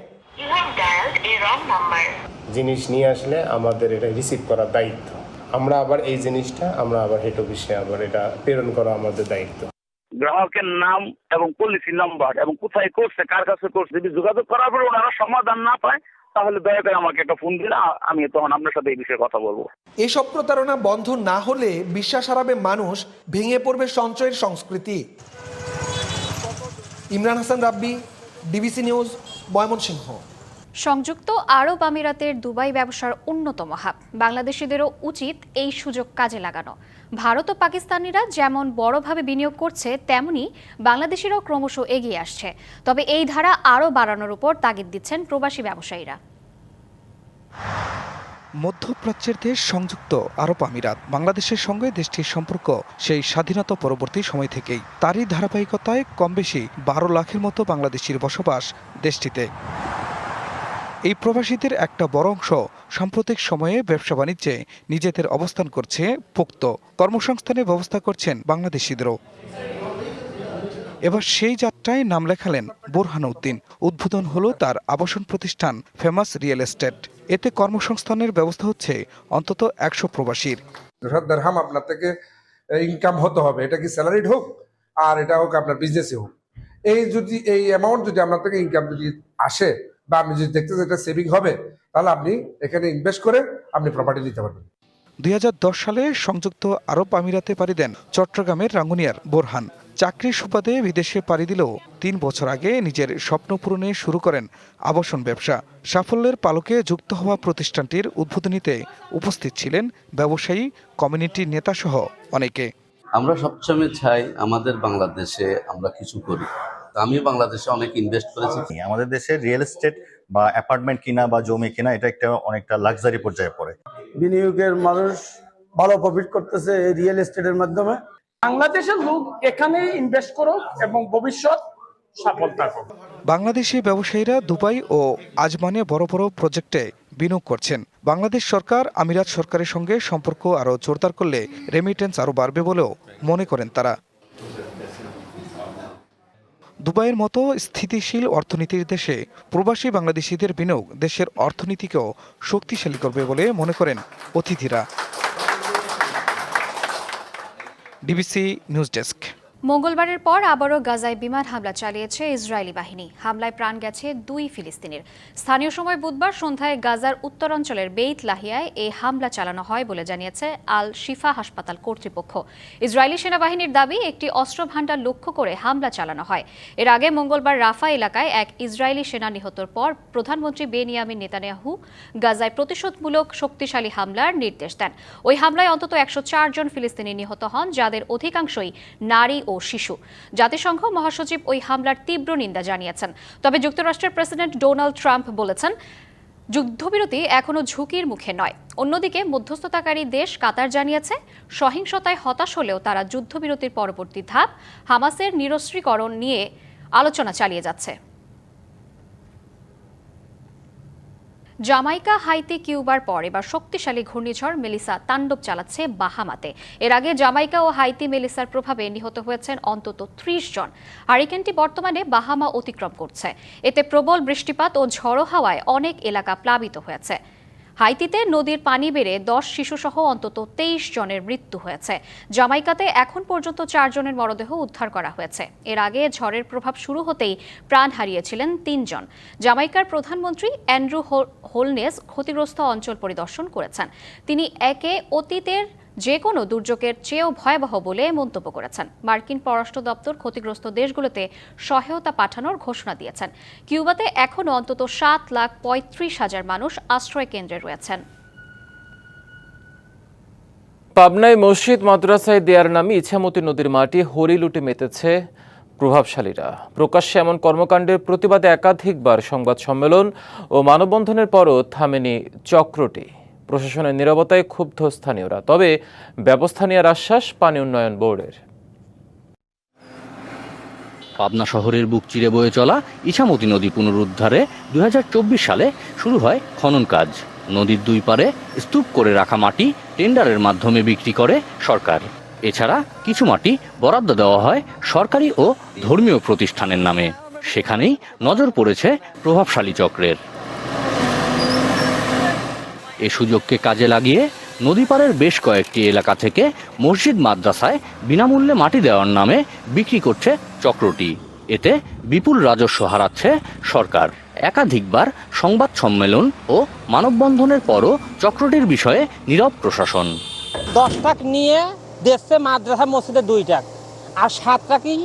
জিনিস নিয়ে আসলে আমাদের এটা রিসিভ করার দায়িত্ব। আমরা আবার এই জিনিসটা আবার হেড অফিসে আবার এটা প্রেরণ করা আমাদের দায়িত্ব। গ্রাহকের নাম এবং পলিসি নাম্বার এবং কোথায় করছে, কার কাছে করছে, যদি যোগাযোগ করার পর ওনারা সমাধান না পায় তাহলে দয়া করে আমাকে একটা ফোন দিলে আমি তখন আপনার সাথে এই বিষয়ে কথা বলবো। এসব প্রতারণা বন্ধ না হলে বিশ্বাস হারাবে মানুষ, ভেঙে পড়বে সঞ্চয়ের সংস্কৃতি। ইমরান হাসান রাব্বি, ডিবিসি নিউজ, ময়মনসিংহ। সংযুক্ত আরব আমিরাতের দুবাই ব্যবসার অন্যতম হাব। বাংলাদেশিদেরও উচিত এই সুযোগ কাজে লাগানো। ভারত ও পাকিস্তানিরা যেমন বড়ভাবে বিনিয়োগ করছে, তেমনি বাংলাদেশিরাও ক্রমশ এগিয়ে আসছে। তবে এই ধারা আরও বাড়ানোর উপর তাগিদ দিচ্ছেন প্রবাসী ব্যবসায়ীরা। মধ্যপ্রাচ্যের দেশ সংযুক্ত আরব আমিরাত বাংলাদেশের সঙ্গে দেশটির সম্পর্ক সেই স্বাধীনতা পরবর্তী সময় থেকেই। তারই ধারাবাহিকতায় কম বেশি 12 লাখের মতো বাংলাদেশির বসবাস দেশটিতে। এই প্রবাসীদের একটা বড় অংশ সাম্প্রতিক সময়ে ব্যবসা বাণিজ্যে নিজেদের অবস্থান করছে পোক্ত। কর্মসংস্থানের ব্যবস্থা করছেন বাংলাদেশিদেরও। এবার সেই যাত্রায় নাম লেখালেন বোরহান উদ্দিন। উদ্বোধন হলো তার আবাসন প্রতিষ্ঠান ফেমাস রিয়েল এস্টেট। এতে কর্মসংস্থানের ব্যবস্থা হচ্ছে অন্তত 100 প্রবাসীর। দিরহাম আপনার থেকে ইনকাম হতে হবে, এটা কি স্যালারিড হোক আর এটা হোক আপনার বিজনেসে হোক, এই অ্যামাউন্ট যদি আপনার থেকে ইনকাম যদি আসে বা আপনি যদি দেখতে এটা সেভিং হবে, তাহলে আপনি এখানে ইনভেস্ট করে আপনি প্রপার্টি নিতে পারবেন। 2010 সালে সংযুক্ত আরব আমিরাতে পাড়ি দেন চট্টগ্রামের রাঙ্গুনিয়ার বোরহান। চাকরির সুবাদে বিদেশে পাড়ি দিলেও 3 বছর আগে নিজের স্বপ্ন পূরণে শুরু করেন আবাসন ব্যবসা। সাফল্যের পালকে যুক্ত হওয়া প্রতিষ্ঠানটির উদ্বোধনীতে উপস্থিত ছিলেন ব্যবসায়ী, কমিউনিটি নেতাসহ অনেকে। আমরা সবসময় চাই আমাদের বাংলাদেশে আমরা কিছু করি। আমি বাংলাদেশে অনেক ইনভেস্ট করেছি। আমাদের দেশে রিয়েল এস্টেট বা অ্যাপার্টমেন্ট কিনা বা জমি কিনা এটা অনেকটা লাক্সারি পর্যায়ে পড়ে। বিনিয়োগের মানুষ ভালো প্রফিট করতেছে এই রিয়েল এস্টেটের মাধ্যমে। বাংলাদেশের লোক এখানে ইনভেস্ট করুক এবং ভবিষ্যৎ সফলতা করুক। বাংলাদেশি ব্যবসায়ীরা দুবাই ও আজমানে বড় বড় প্রজেক্টে বিনিয়োগ করছেন। বাংলাদেশ সরকার আমিরাত সরকারের সঙ্গে সম্পর্ক আরও জোরদার করলে রেমিটেন্স আরও বাড়বে বলেও মনে করেন তারা। দুবাইয়ের মতো স্থিতিশীল অর্থনীতির দেশে প্রবাসী বাংলাদেশিদের বিনিয়োগ দেশের অর্থনীতিকেও শক্তিশালী করবে বলে মনে করেন অতিথিরা। DBC news desk. মঙ্গলবারের পর আবারও গাজায় বিমান হামলা চালিয়েছে ইসরায়েলি বাহিনী। হামলায় প্রাণ গেছে 2 ফিলিস্তিনির। স্থানীয় সময় বুধবার সন্ধ্যায় গাজার উত্তরাঞ্চলের বেইত লাহিয়ায় এই হামলা চালানো হয় বলে জানিয়েছে আল শিফা হাসপাতাল কর্তৃপক্ষ। ইসরায়েলি সেনাবাহিনীর দাবি একটি অস্ত্র ভান্ডার লক্ষ্য করে হামলা চালানো হয়। এর আগে মঙ্গলবার রাফা এলাকায় এক ইসরায়েলি সেনা নিহতর পর প্রধানমন্ত্রী বেনিয়ামিন নেতানিয়াহু গাজায় প্রতিশোধমূলক শক্তিশালী হামলার নির্দেশ দেন। ওই হামলায় অন্তত 104 জন ফিলিস্তিনি নিহত হন, যাদের অধিকাংশই নারী ও শিশু। জাতিসংঘ মহাসচিব ওই হামলার তীব্র নিন্দা জানিয়েছেন। তবে যুক্তরাষ্ট্রের প্রেসিডেন্ট ডোনাল্ড ট্রাম্প বলেছেন, যুদ্ধবিরতি এখনো ঝুঁকির মুখে নয়। অন্যদিকে মধ্যস্থতাকারী দেশ কাতার জানিয়েছে, সহিংসতায় হতাশ হলেও তারা যুদ্ধবিরতির পরবর্তী ধাপ হামাসের নিরস্ত্রীকরণ নিয়ে আলোচনা চালিয়ে যাচ্ছে। জামাইকা, হাইতি, কিউবার পর এবার শক্তিশালী ঘূর্ণিঝড় মেলিসা তাণ্ডব চালাচ্ছে বাহামাতে। এর আগে জামাইকা ও হাইতি মেলিসার প্রভাবে নিহত হয়েছেন অন্তত 30 জন। হারিকেনটি বর্তমানে বাহামা অতিক্রম করছে। এতে প্রবল বৃষ্টিপাত ও ঝড়ো হাওয়ায় অনেক এলাকা প্লাবিত হয়েছে। হাইতিতে নদীর পানি বেড়ে 10 শিশুসহ অন্তত 23 জনের মৃত্যু হয়েছে। জামাইকাতে এখন পর্যন্ত 4 জনের মরদেহ উদ্ধার করা হয়েছে। এর আগে ঝড়ের প্রভাব শুরু হতেই প্রাণ হারিয়েছিলেন 3 জন। জামাইকার প্রধানমন্ত্রী অ্যান্ড্রু হোলনেস ক্ষতিগ্রস্ত অঞ্চল পরিদর্শন করেছেন। তিনি একে অতীতের যে কোনো দুর্যোগের চেয়েও ভয়াবহ বলে মন্তব্য করেছেন। মার্কিন পররাষ্ট্র দপ্তর ক্ষতিগ্রস্ত দেশগুলোতে সহায়তা পাঠানোর ঘোষণা দিয়েছেন। কিউবাতে এখনও অন্তত 7,35,000 মানুষ আশ্রয় কেন্দ্রে রয়েছেন। পাবনায় মসজিদ মাদ্রাসায় দেয়ার নামে ইছামতি নদীর মাটি হরি লুটে মেতেছে প্রভাবশালীরা। প্রকাশ্যে এমন কর্মকাণ্ডের প্রতিবাদে একাধিকবার সংবাদ সম্মেলন ও মানববন্ধনের পরও থামেনি চক্রটি। প্রশাসনের নীরবতায় ক্ষুব্ধ স্থানীয়রা, তবে ব্যবস্থা নেওয়ার আশ্বাস পানি উন্নয়ন বোর্ডের। পাবনা শহরের বুক চিরে বয়ে চলা ইছামতি নদী পুনরুদ্ধারে 2024 সালে শুরু হয় খনন কাজ। নদীর দুই পারে স্তূপ করে রাখা মাটি টেন্ডারের মাধ্যমে বিক্রি করে সরকার। এছাড়া কিছু মাটি বরাদ্দ দেওয়া হয় সরকারি ও ধর্মীয় প্রতিষ্ঠানের নামে। সেখানেই নজর পড়েছে প্রভাবশালী চক্রের। এ সুযোগকে কাজে লাগিয়ে নদীপাড়ের বেশ কয়েকটি এলাকা থেকে মসজিদ মাদ্রাসায় বিনামূল্যে মাটি দেওয়ার নামে বিক্রি করছে চক্রটি। এতে বিপুল রাজস্ব হারাচ্ছে সরকার। একাধিকবার সংবাদ সম্মেলন ও মানববন্ধনের পরও চক্রটির বিষয়ে নীরব প্রশাসন। 10 টাকা নিয়ে দেশে মাদ্রাসা মসজিদে 2 টাকা, আর 7 টাকাই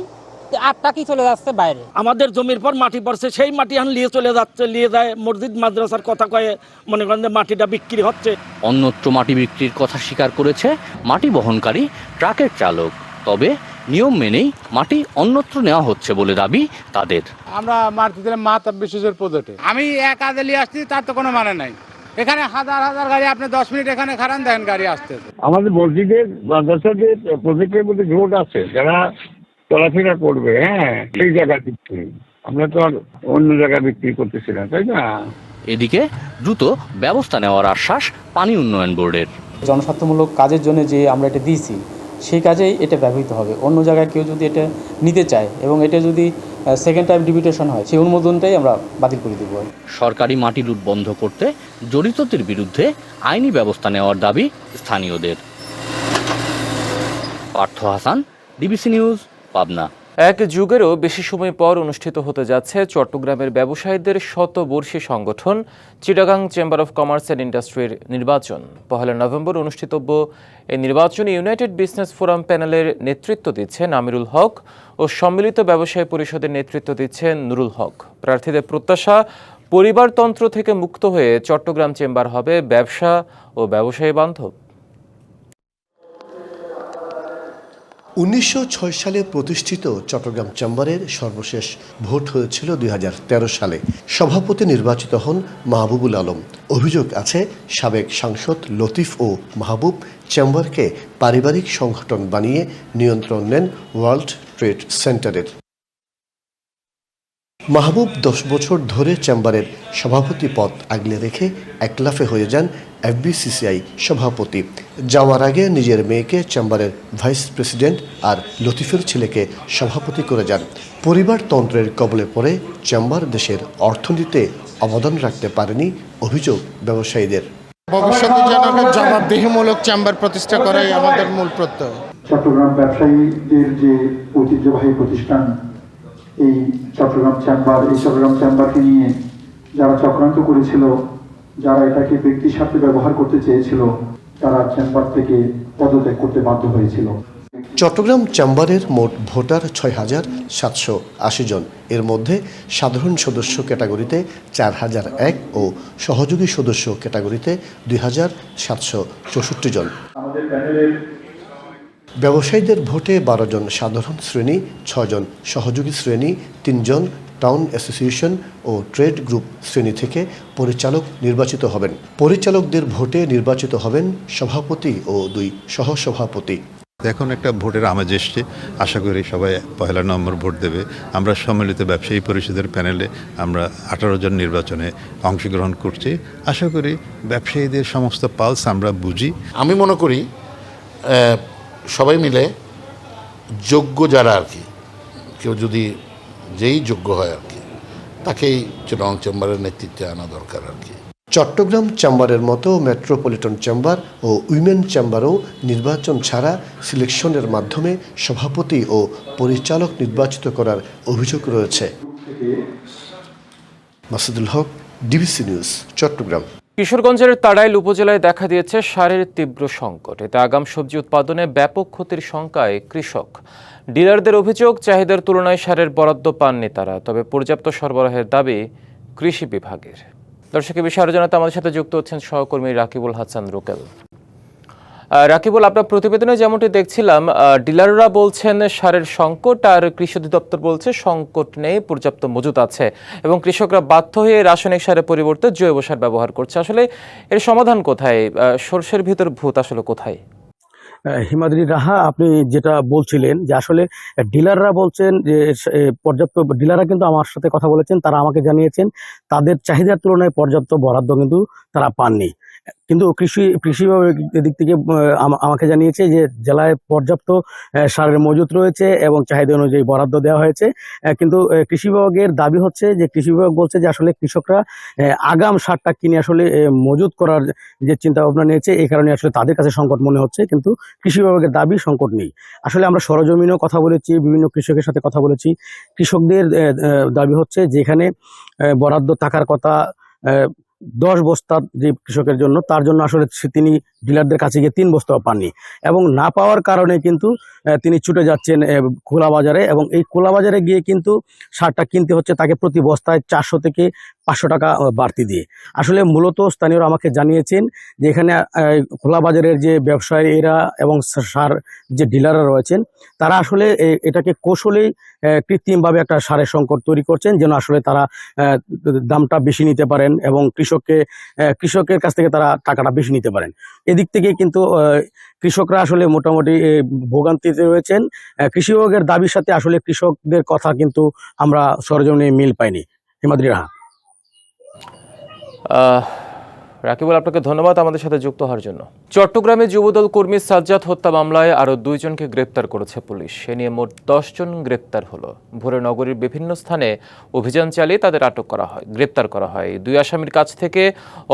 8 টাকাই চলে যাচ্ছে বাইরে। আমাদের জমির পর মাটি পড়ছে, সেই মাটি এখন নিয়ে চলে যাচ্ছে, নিয়ে যায় মসজিদ মাদ্রাসার কথা কয়ে মনে করেন যে মাটিটা বিক্রি হচ্ছে। অন্যত্র মাটি বিক্রির কথা স্বীকার করেছে মাটি বহনকারী ট্রাকের চালক। তবে নিয়ম মেনেই মাটি অন্যত্র নেওয়া হচ্ছে বলে দাবি তাদের। আমরা মাটি দিলে মাথা বিশেষের প্রজেক্টে আমি এক কাজে নিয়ে আসছি, তার তো কোনো মানে নাই। এখানে হাজার হাজার গাড়ি, আপনি 10 মিনিট এখানে খারান দেখেন গাড়ি আসতে। আমাদের মসজিদের মাদ্রাসাদের প্রজেক্টের মধ্যে রোড আছে, যারা চলাফেরা করবে, হ্যাঁ, সেই জায়গায় বিক্রি। আমরা তো আর অন্য জায়গায় বিক্রি করতেছি না, তাই না? এদিকে দ্রুত ব্যবস্থা নেওয়ার আশ্বাস পানি উন্নয়ন বোর্ডের। জনস্বার্থমূলক কাজের জন্য যে আমরা এটা দিয়েছি, সেই কাজেই এটা ব্যবহৃত হবে। অন্য জায়গায় কেউ যদি এটা নিতে চায় এবং এটা যদি সেকেন্ড টাইম ডিবিটেশন হয়, সেই অনুমোদনটাই আমরা বাতিল করে দেব। সরকারি মাটি লুট বন্ধ করতে জড়িতদের বিরুদ্ধে আইনি ব্যবস্থা নেওয়ার দাবি স্থানীয়দের। Partha Hasan, DBC news, Pabna. এক যুগেরও বেশি সময় পর অনুষ্ঠিত হতে যাচ্ছে চট্টগ্রামের ব্যবসায়ীদের শতবর্ষী সংগঠন Chittagong chamber of commerce and ইন্ডাস্ট্রির নির্বাচন। 1 নভেম্বর অনুষ্ঠিতব্য এই নির্বাচনে ইউনাইটেড বিজনেস ফোরাম প্যানেলের নেতৃত্ব দিচ্ছেন আমিরুল হক ও সম্মিলিত ব্যবসায়ী পরিষদের নেতৃত্ব দিচ্ছেন নুরুল হক। প্রার্থীদের প্রত্যাশা, পরিবারতন্ত্র থেকে মুক্ত হয়ে চট্টগ্রাম চেম্বার হবে ব্যবসা ও ব্যবসায়ী বান্ধব। 1906 সালে প্রতিষ্ঠিত চট্টগ্রাম চেম্বারের সর্বশেষ ভোট হয়েছিল 2013 সালে। সভাপতি নির্বাচিত হন মাহবুবুল আলম। অভিযোগ আছে সাবেক সাংসদ লতিফ ও মাহবুব চেম্বারকে পারিবারিক সংগঠন বানিয়ে নিয়ন্ত্রণ নেন ওয়ার্ল্ড ট্রেড সেন্টারের। মাহবুব 10 বছর ধরে চেম্বারের সভাপতি পদ আগলে রেখে একলাফে হয়ে যান এফবিসিসিআই সভাপতি। যাওয়ার আগে নিজের মেয়েকে চেম্বারের ভাইস প্রেসিডেন্ট আর লতিফের ছেলেকে সভাপতি করে যান। পরিবারতন্ত্রের কবলে পড়ে চেম্বার দেশের অর্থনীতিতে অবদান রাখতে পারেনি অভিযোগ ব্যবসায়ীদের। ভবিষ্যতে যেন জবাবদিহিমূলক চেম্বার প্রতিষ্ঠা করাই আমাদের মূল প্রত্যয়। চট্টগ্রাম ব্যবসায়ীদের যে ঐতিহ্যবাহী প্রতিষ্ঠান এই চট্টগ্রাম চেম্বারকে নিয়ে যারা চক্রান্ত করেছিল, যারা এটাকে ব্যক্তির সাথে ব্যবহার করতে চেয়েছিল, তারা চেম্বার থেকে পদত্যাগ করতে বাধ্য হয়েছিল। চট্টগ্রাম চেম্বারের মোট ভোটার ৬,৭৮০ জন। এর মধ্যে সাধারণ সদস্য ক্যাটাগরিতে ৪,০০১ ও সহযোগী সদস্য ক্যাটাগরিতে ২,৭৬৪ জন। ব্যবসায়ীদের ভোটে ১২ জন সাধারণ শ্রেণী, ৬ জন সহযোগী শ্রেণী, ৩ জন টাউন অ্যাসোসিয়েশন ও ট্রেড গ্রুপ শ্রেণী থেকে পরিচালক নির্বাচিত হবেন। পরিচালকদের ভোটে নির্বাচিত হবেন সভাপতি ও 2 সহসভাপতি। এখন একটা ভোটের আমেজ এসছে, আশা করি সবাই 1 নভেম্বর ভোট দেবে। আমরা সম্মিলিত ব্যবসায়ী পরিষদের প্যানেলে আমরা 18 জন নির্বাচনে অংশগ্রহণ করছি। আশা করি ব্যবসায়ীদের সমস্ত পালস আমরা বুঝি। আমি মনে করি সবাই মিলে যোগ্য যারা আর কি, কেউ যদি যেই যোগ্য হয় আর কি, তাকেই চিটাগং চেম্বারের নেতৃত্বে আনা দরকার আর কি। চট্টগ্রাম চেম্বারের মতো মেট্রোপলিটন চেম্বার ও উইমেন চেম্বারও নির্বাচন ছাড়া সিলেকশনের মাধ্যমে সভাপতি ও পরিচালক নির্বাচিত করার অভিযোগ রয়েছে। মাসুদুল হক, ডিবিসি নিউজ, চট্টগ্রাম। কিশোরগঞ্জের তাড়াইল উপজেলায় দেখা দিয়েছে সারের তীব্র সংকট। এতে আগাম সবজি উৎপাদনে ব্যাপক ক্ষতির শঙ্কায় কৃষক। ডিলারদের অভিযোগ, চাহিদার তুলনায় সারের বরাদ্দ পাননি তারা। তবে পর্যাপ্ত সরবরাহের দাবি কৃষি বিভাগের। দর্শক, বিষয়ে আরো জানাতে আমাদের সাথে যুক্ত হচ্ছেন সহকর্মী রাকিবুল হাসান রুকেল। রাকিবুল, আপনার প্রতিবেদনে যেমনটি দেখছিলাম, ডিলাররা বলছেন সারের সংকট, আর কৃষি অধিদপ্তর বলছে সংকট নেই, পর্যাপ্ত মজুত আছে, এবং কৃষকরা বাধ্য হয়ে রাসায়নিক সারের পরিবর্তে জৈব সার ব্যবহার করছে। আসলে এর সমাধান কোথায়? সরষের ভিতর ভূত আসলে কোথায়? হিমাদ্রি রাহা, আপনি যেটা বলছিলেন যে আসলে ডিলাররা বলছেন যে পর্যাপ্ত, ডিলাররা কিন্তু আমার সাথে কথা বলেছেন, তারা আমাকে জানিয়েছেন তাদের চাহিদার তুলনায় পর্যাপ্ত বরাদ্দ কিন্তু তারা পাননি। কিন্তু কৃষি বিভাগের দিক থেকে আমাকে জানিয়েছে যে জেলায় পর্যাপ্ত সারের মজুত রয়েছে এবং চাহিদা অনুযায়ী বরাদ্দ দেওয়া হয়েছে। কিন্তু কৃষি বিভাগের দাবি হচ্ছে যে, কৃষি বিভাগ বলছে যে আসলে কৃষকরা আগাম সারটা কিনে আসলে মজুত করার যে চিন্তা ভাবনা নিয়েছে, এই কারণে আসলে তাদের কাছে সংকট মনে হচ্ছে। কিন্তু কৃষি বিভাগের দাবি সংকট নেই। আসলে আমরা সরজমিনেও কথা বলেছি, বিভিন্ন কৃষকের সাথে কথা বলেছি। কৃষকদের দাবি হচ্ছে যেখানে বরাদ্দ থাকার কথা 10 বস্তা যে কৃষকের জন্য, তার জন্য আসলে তিনি ডিলারদের কাছে গিয়ে 3 বস্তাও পাননি, এবং না পাওয়ার কারণে কিন্তু তিনি ছুটে যাচ্ছেন খোলা বাজারে, এবং এই খোলা বাজারে গিয়ে কিন্তু সারটা কিনতে হচ্ছে তাকে প্রতি বস্তায় 400 থেকে 500 টাকা বাড়তি দিয়ে। আসলে মূলত স্থানীয়রা আমাকে জানিয়েছেন যে এখানে খোলা বাজারের যে ব্যবসায়ীরা এবং সার যে ডিলাররা রয়েছেন, তারা আসলে এটাকে কৌশলেই কৃত্রিমভাবে একটা সারের সংকট তৈরি করছেন, যেন আসলে তারা দামটা বেশি নিতে পারেন এবং কৃষকের কাছ থেকে তারা টাকাটা বেশি নিতে পারেন। এদিক থেকে কিন্তু কৃষকরা আসলে মোটামুটি ভোগান্তিতে রয়েছেন। কৃষি বিভাগের দাবির সাথে আসলে কৃষকদের কথা কিন্তু আমরা সরজমিনে মিল পাইনি। হিমাদ্রি রাহা। রাকিবুল, আপনাকে ধন্যবাদ আমাদের সাথে যুক্ত হওয়ার জন্য। চট্টগ্রামে যুবদল কর্মী সাজ্জাদ হত্যা মামলায় আরও 2 জনকে গ্রেপ্তার করেছে পুলিশ। এ নিয়ে মোট 10 জন গ্রেপ্তার হলো। ভোরে নগরীর বিভিন্ন স্থানে অভিযান চালিয়ে তাদের গ্রেপ্তার করা হয়। 2 আসামির কাছ থেকে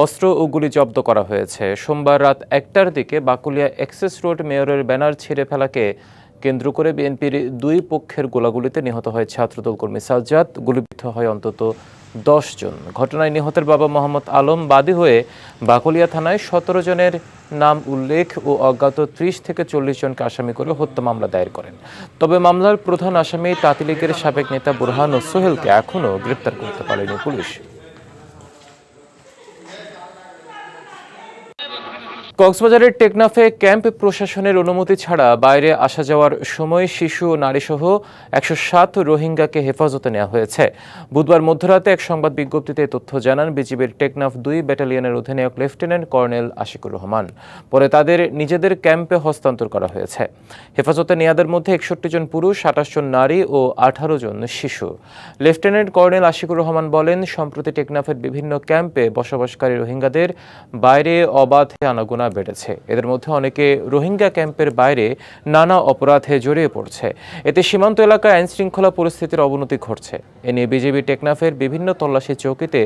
অস্ত্র ও গুলি জব্দ করা হয়েছে। সোমবার রাত 1টার দিকে বাকুলিয়া এক্সেস রোড মেয়রের ব্যানার ছিঁড়ে ফেলাকে কেন্দ্র করে বিএনপির 2 পক্ষের গোলাগুলিতে নিহত হয় ছাত্রদল কর্মী সাজ্জাদ। গুলিবিদ্ধ হয় অন্তত 10 জন। ঘটনায় নিহতের বাবা মোহাম্মদ আলম বাদী হয়ে বাকুলিয়া থানায় 17 জনের নাম উল্লেখ ও অজ্ঞাত 30 থেকে 40 জনকে আসামি করে হত্যা মামলা দায়ের করেন। তবে মামলার প্রধান আসামি তাঁতি লীগের সাবেক নেতা বুরহান ও সোহেলকে এখনও গ্রেপ্তার করতে পারেনি পুলিশ। কক্সবাজারের টেকনাফে ক্যাম্প প্রশাসনের অনুমতি ছাড়া বাইরে আসা যাওয়ার সময় শিশু ও নারীসহ 107 রোহিঙ্গাকে হেফাজতে নেওয়া হয়েছে। বুধবার মধ্যরাতে এক সংবাদ বিজ্ঞপ্তিতে তথ্য জানান বিজিবির টেকনাফ 2 ব্যাটালিয়নের অধিনায়ক লেফটেন্যান্ট কর্নেল আশিকুর রহমান। পরে তাদের নিজেদের ক্যাম্পে হস্তান্তর করা হয়েছে। হেফাজতে নেওয়াদের মধ্যে 61 জন পুরুষ, 28 জন নারী ও 18 জন শিশু। লেফটেন্যান্ট কর্নেল আশিকুর রহমান বলেন, সম্প্রতি টেকনাফের বিভিন্ন ক্যাম্পে বসবাসকারী রোহিঙ্গাদের বাইরে অবাধে আনাগোনা বেড়েছে। এদের মধ্যে অনেকে রোহিঙ্গা ক্যাম্পের বাইরে নানা অপরাধে জড়িয়ে পড়ছে। এতে সীমান্ত এলাকায় আইনশৃঙ্খলা পরিস্থিতির অবনতি ঘটছে। এ নিয়ে বিজিবি টেকনাফের বিভিন্ন তল্লাশি চৌকিতে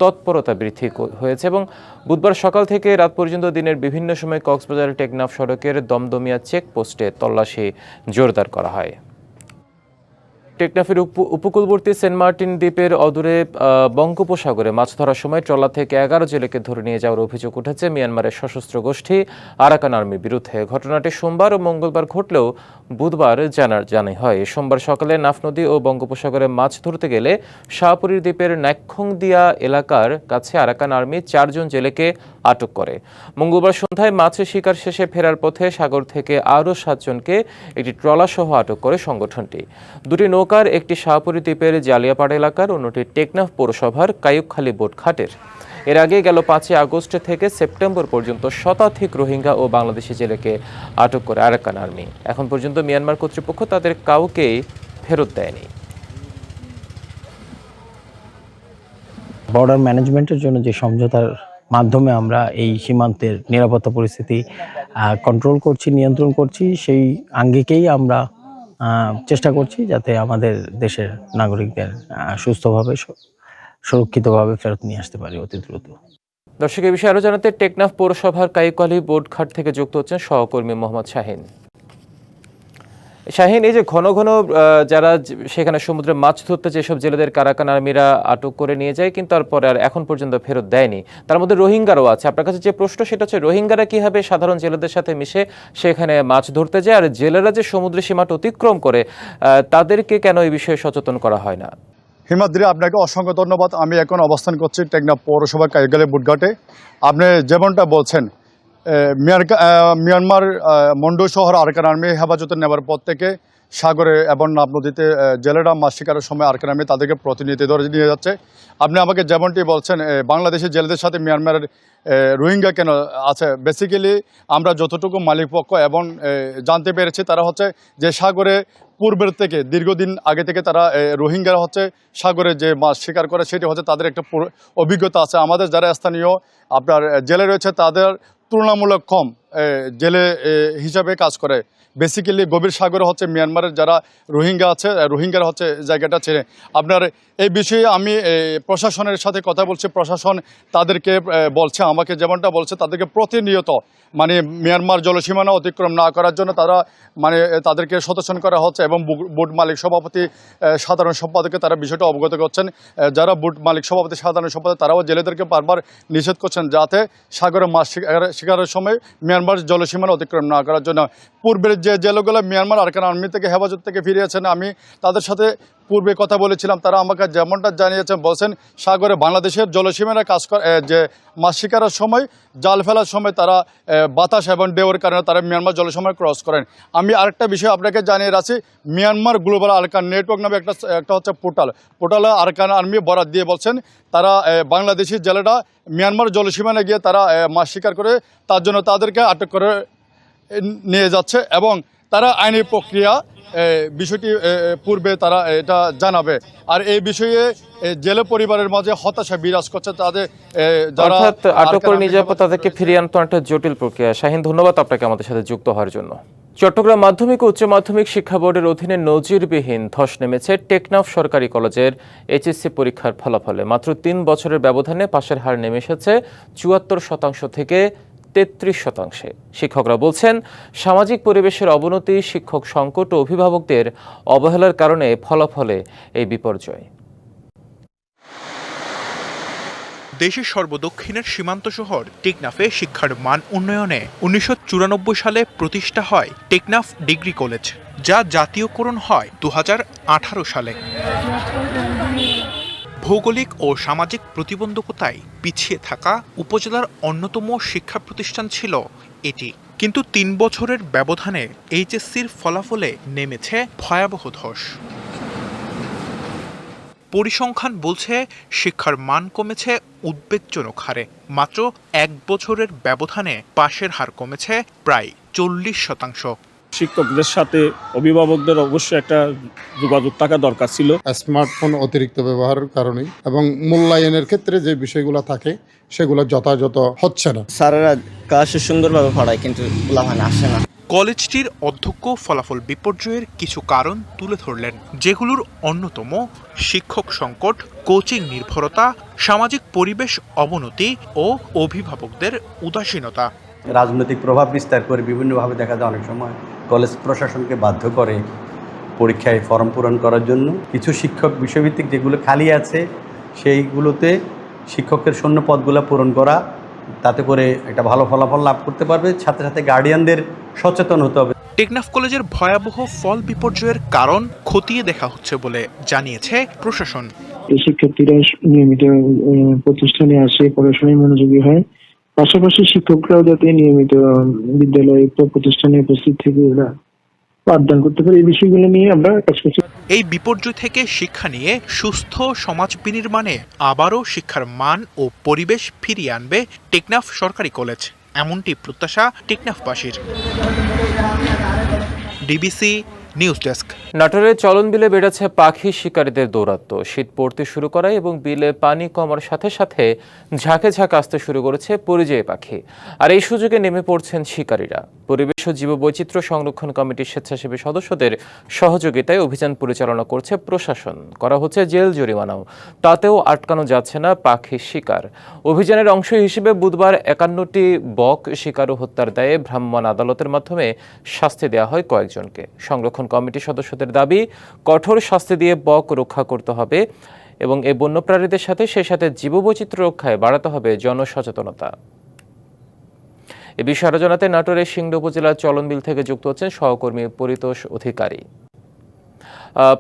তৎপরতা বৃদ্ধি হয়েছে এবং বুধবার সকাল থেকে রাত পর্যন্ত দিনের বিভিন্ন সময় কক্সবাজার টেকনাফ সড়কের দমদমিয়া চেকপোস্টে তল্লাশি জোরদার করা হয়। টেকনাফের উপকূলবর্তী সেন্ট মার্টিন দ্বীপের অদূরে বঙ্গোপসাগরে মাছ ধরার সময় ট্রলার থেকে 11 জেলেকে ধরে নিয়ে যাওয়ার অভিযোগ উঠেছে মিয়ানমারের সশস্ত্র গোষ্ঠী আরাকান আর্মির বিরুদ্ধে। ঘটনাটি সোমবার ও মঙ্গলবার ঘটলেও বুধবার জানাই হয়। সোমবার সকালে নাফ নদী ও বঙ্গোপসাগরে মাছ ধরতে গেলে শাহপুরীর দ্বীপের নাইক্ষংদিয়া এলাকার কাছে আরাকান আর্মি 4 জন জেলেকে আটক করে। মঙ্গলবার সন্ধ্যায় মাছের শিকার শেষে ফেরার পথে সাগর থেকে আরও 7 জনকে একটি ট্রলার সহ আটক করে সংগঠনটি। দুটি নৌকার, একটি শাহপুরী দ্বীপের জালিয়াপাড়া এলাকার, অন্যটি টেকনাফ পৌরসভার কায়ুকখালী বোট ঘাটের। এর আগে গেল 5 আগস্ট থেকে সেপ্টেম্বর পর্যন্ত শতাধিক রোহিঙ্গা ও বাংলাদেশি জেলেকে আটক করে আরাকান আর্মি। এখন পর্যন্ত মিয়ানমার কর্তৃপক্ষ তাদের কাউকেই ফেরত দেয়নি। বর্ডার ম্যানেজমেন্টের জন্য যে সমঝোতার মাধ্যমে আমরা এই সীমান্তের নিরাপত্তা পরিস্থিতি কন্ট্রোল করছি, নিয়ন্ত্রণ করছি, সেই আঙ্গিকেই আমরা চেষ্টা করছি যাতে আমাদের দেশের নাগরিকদের সুস্থভাবে সুরক্ষিতভাবে ফেরত নিয়ে আসতে পারি অতি দ্রুত। দর্শক, এই বিষয়ে আরো জানাতে টেকনাফ পৌরসভার কায়ুকখালী বোট ঘাট থেকে যুক্ত হচ্ছেন সহকর্মী মোহাম্মদ শাহিন। শাহিন, এই যে ঘন ঘন যারা সেখানে সমুদ্রে মাছ ধরতে যেসব জেলেদের আরাকান আর্মিরা আটক করে নিয়ে যায় কিন্তু তারপরে আর এখন পর্যন্ত ফেরত দেয়নি, তার মধ্যে রোহিঙ্গারও আছে। আপনার কাছে যে প্রশ্ন সেটা হচ্ছে, রোহিঙ্গারা কিভাবে সাধারণ জেলেদের সাথে মিশে সেখানে মাছ ধরতে যায়, আর জেলেরা যে সমুদ্র সীমাটা অতিক্রম করে তাদেরকে কেন এই বিষয়ে সচেতন করা হয় না? হিমাদ্রি, আপনাকে অসংখ্য ধন্যবাদ। আমি এখন অবস্থান করছি টেকনাফ পৌরসভা কায়ুকখালী বোটঘাটে। আপনি যেমনটা বলছেন, মিয়ানমার মন্ডু শহর আরাকান আর্মি হেফাজতে নেবার পর থেকে সাগরে এবং নাফ নদীতে জেলেরা মাছ শিকারের সময় আরাকান আর্মি তাদেরকে প্রতিনিধি ধরে নিয়ে যাচ্ছে। আপনি আমাকে যেমনটি বলছেন, বাংলাদেশের জেলেদের সাথে মিয়ানমারের রোহিঙ্গা কেন আছে, বেসিক্যালি আমরা যতটুকু মালিকপক্ষ এবং জানতে পেরেছি তারা হচ্ছে যে সাগরে পূর্বের থেকে দীর্ঘদিন আগে থেকে তারা রোহিঙ্গারা হচ্ছে সাগরে যে মাছ শিকার করে সেটি হচ্ছে তাদের একটা অভিজ্ঞতা আছে। আমাদের যারা স্থানীয় আপনার জেলে রয়েছে তাদের তুলনামূলক কম জেলে হিসাবে কাজ করে। বেসিক্যালি গভীর সাগরে হচ্ছে মিয়ানমারের যারা রোহিঙ্গা আছে, রোহিঙ্গারা হচ্ছে জায়গাটা ছেড়ে। আপনার এই বিষয়ে আমি প্রশাসনের সাথে কথা বলছি। প্রশাসন তাদেরকে বলছে, আমাকে যেমনটা বলছে, তাদেরকে প্রতিনিয়ত মানে মিয়ানমার জলসীমানা অতিক্রম না করার জন্য তারা তাদেরকে সচেতন করা হচ্ছে এবং বোট মালিক সভাপতি সাধারণ সম্পাদককে তারা বিষয়টা অবগত করছেন। যারা বোট মালিক সভাপতি সাধারণ সম্পাদক তারাও জেলেদেরকে বারবার নিষেধ করছেন যাতে সাগরে মাছ শিকারের সময় মিয়ানমার জলসীমানা অতিক্রম না করার জন্য। পূর্বের যে জেলেগুলো মিয়ানমার আরাকান আর্মি থেকে হেফাজত থেকে ফিরিয়েছেন, আমি তাদের সাথে পূর্বে কথা বলেছিলাম, তারা আমাকে যেমনটা জানিয়েছেন বলছেন সাগরে বাংলাদেশের জলসীমানা কাজ করে যে মাছ শিকারের সময় জাল ফেলার সময় তারা বাতাস এবং ঢেউয়ের কারণে তারা মিয়ানমার জলসীমা ক্রস করেন। আমি আরেকটা বিষয় আপনাকে জানিয়ে রাখছি, মিয়ানমার গ্লোবাল আরাকান নেটওয়ার্ক নামে একটা হচ্ছে পোর্টালে আরাকান আর্মি বরাত দিয়ে বলছেন তারা বাংলাদেশি জেলেরা মিয়ানমার জলসীমানে গিয়ে তারা মাছ শিকার করে, তার জন্য তাদেরকে আটক করে নিয়ে যাচ্ছে এবং তারা আইনি প্রক্রিয়া বিষয়টি পূর্বে তারা এটা জানাবে। আর এই বিষয়ে জেলে পরিবারের মাঝে হতাশা বিরাজ করছে। তাদের যারা আটক করে নিয়ে যাবে তাদেরকে ফিরিয়ে আনতে একটা জটিল প্রক্রিয়া। শাহিন, ধন্যবাদ আপনাকে আমাদের সাথে যুক্ত হওয়ার জন্য। চট্টগ্রাম মাধ্যমিক ও উচ্চ মাধ্যমিক শিক্ষা বোর্ডের অধীনে নজিরবিহীন ধস নেমেছে টেকনাফ সরকারি কলেজের এইচএসসি পরীক্ষার ফলাফলে। মাত্র 3 বছরের ব্যবধানে পাশের হার নেমে এসেছে 74% থেকে 33%। শিক্ষকরা বলছেন, সামাজিক পরিবেশের অবনতি, শিক্ষক সংকট ও অভিভাবকদের অবহেলার কারণে ফলাফলে এই বিপর্যয়। দেশের সর্বদক্ষিণের সীমান্ত শহর টেকনাফে শিক্ষার মান উন্নয়নে 1994 সালে প্রতিষ্ঠা হয় টেকনাফ ডিগ্রি কলেজ, যা জাতীয়করণ হয় 2018 সালে। ভৌগোলিক ও সামাজিক প্রতিবন্ধকতায় পিছিয়ে থাকা উপজেলার অন্যতম শিক্ষা প্রতিষ্ঠান ছিল এটি। কিন্তু 3 বছরের ব্যবধানে এইচএসসির ফলাফলে নেমেছে ভয়াবহ ধস। পরিসংখ্যান বলছে শিক্ষার মান কমেছে উদ্বেগজনক হারে। মাত্র 1 বছরের ব্যবধানে পাশের হার কমেছে প্রায় 40%। শিক্ষকদের সাথে অভিভাবকদের অবশ্যই একটা যোগাযোগ থাকা দরকার ছিল। স্মার্টফোন অতিরিক্ত ব্যবহারের কারণে এবং মূল্যায়নের ক্ষেত্রে যে বিষয়গুলো থাকে সেগুলো যথাযথ হচ্ছে না। স্যারেরা ক্লাসে সুন্দরভাবে পড়ায় কিন্তু লাভান আসে না। কলেজটির অধ্যক্ষ ফলাফল বিপর্যয়ের কিছু কারণ তুলে ধরলেন, যেগুলোর অন্যতম শিক্ষক সংকট, কোচিং নির্ভরতা, সামাজিক পরিবেশ অবনতি ও অভিভাবকদের উদাসীনতা। রাজনৈতিক প্রভাব বিস্তার করে বিভিন্নভাবে দেখা যায় অনেক সময় কলেজ প্রশাসনকে বাধ্য করে পরীক্ষায় ফর্ম পূরণ করার জন্য। কিছু শিক্ষক বিষয়ভিত্তিক যেগুলো খালি আছে সেইগুলোতে শিক্ষকের শূন্য পদগুলো পূরণ করা, তাতে করে একটা ভালো ফলাফল লাভ করতে পারবে। সাথে সাথে গার্ডিয়ানদের সচেতন হতে হবে। টেকনাফ কলেজের ভয়াবহ ফল বিপর্যয়ের কারণ খতিয়ে দেখা হচ্ছে বলে জানিয়েছে প্রশাসন। এই শিক্ষার্থীরা নিয়মিত প্রতিষ্ঠানে আসে, পড়াশোনায় মনোযোগী হয়, পাশাপাশি শিক্ষকরাও যাতে নিয়মিত বিদ্যালয়ে প্রতিষ্ঠানে উপস্থিত থেকে ওরা পাঠদান করতে পারে, এই বিষয়গুলো নিয়ে আমরা কাজ করছি। এই বিপর্যয় থেকে শিক্ষা নিয়ে সুস্থ সমাজ বিনির্মাণে আবারও শিক্ষার মান ও পরিবেশ ফিরিয়ে আনবে টেকনাফ সরকারি কলেজ, এমনটি প্রত্যাশা টেকনাফবাসীর। DBC news desk. নাটোরের চলন বিলে বেড়েছে পাখি শিকারীদের দৌরাত্ম্য। শীত পড়তে শুরু করায় এবং বিলে পানি কমার সাথে সাথে ঝাঁকে ঝাঁক আসতে শুরু করেছে পরিযায়ী পাখি, আর এই সুযোগে নেমে পড়ছেন শিকারীরা। পরিবেশ ও জীববৈচিত্র্য সংরক্ষণ কমিটির স্বেচ্ছাসেবী সদস্যদের সহযোগিতায় অভিযান পরিচালনা করছে প্রশাসন। করা হচ্ছে জেল জরিমানাও, তাতেও আটকানো যাচ্ছে না পাখি শিকার। অভিযানের অংশ হিসেবে বুধবার 51টি বক শিকার ও হত্যার দায়ে ভ্রাম্যমাণ আদালতের মাধ্যমে শাস্তি দেওয়া হয় কয়েকজনকে। সংরক্ষণ কমিটির সদস্যদের দাবি, কঠোর শাস্তি দিয়ে বক রক্ষা করতে হবে এবং এই বন্যপ্রাণীদের সাথে সেই সাথে জীববৈচিত্র্য রক্ষায় বাড়াতে হবে জনসচেতনতা। এ বিষয়ে আরো জানাতে নাটোরের সিংড়া উপজেলার চলনবিল থেকে যুক্ত হচ্ছেন সহকর্মী পরিতোষ অধিকারী।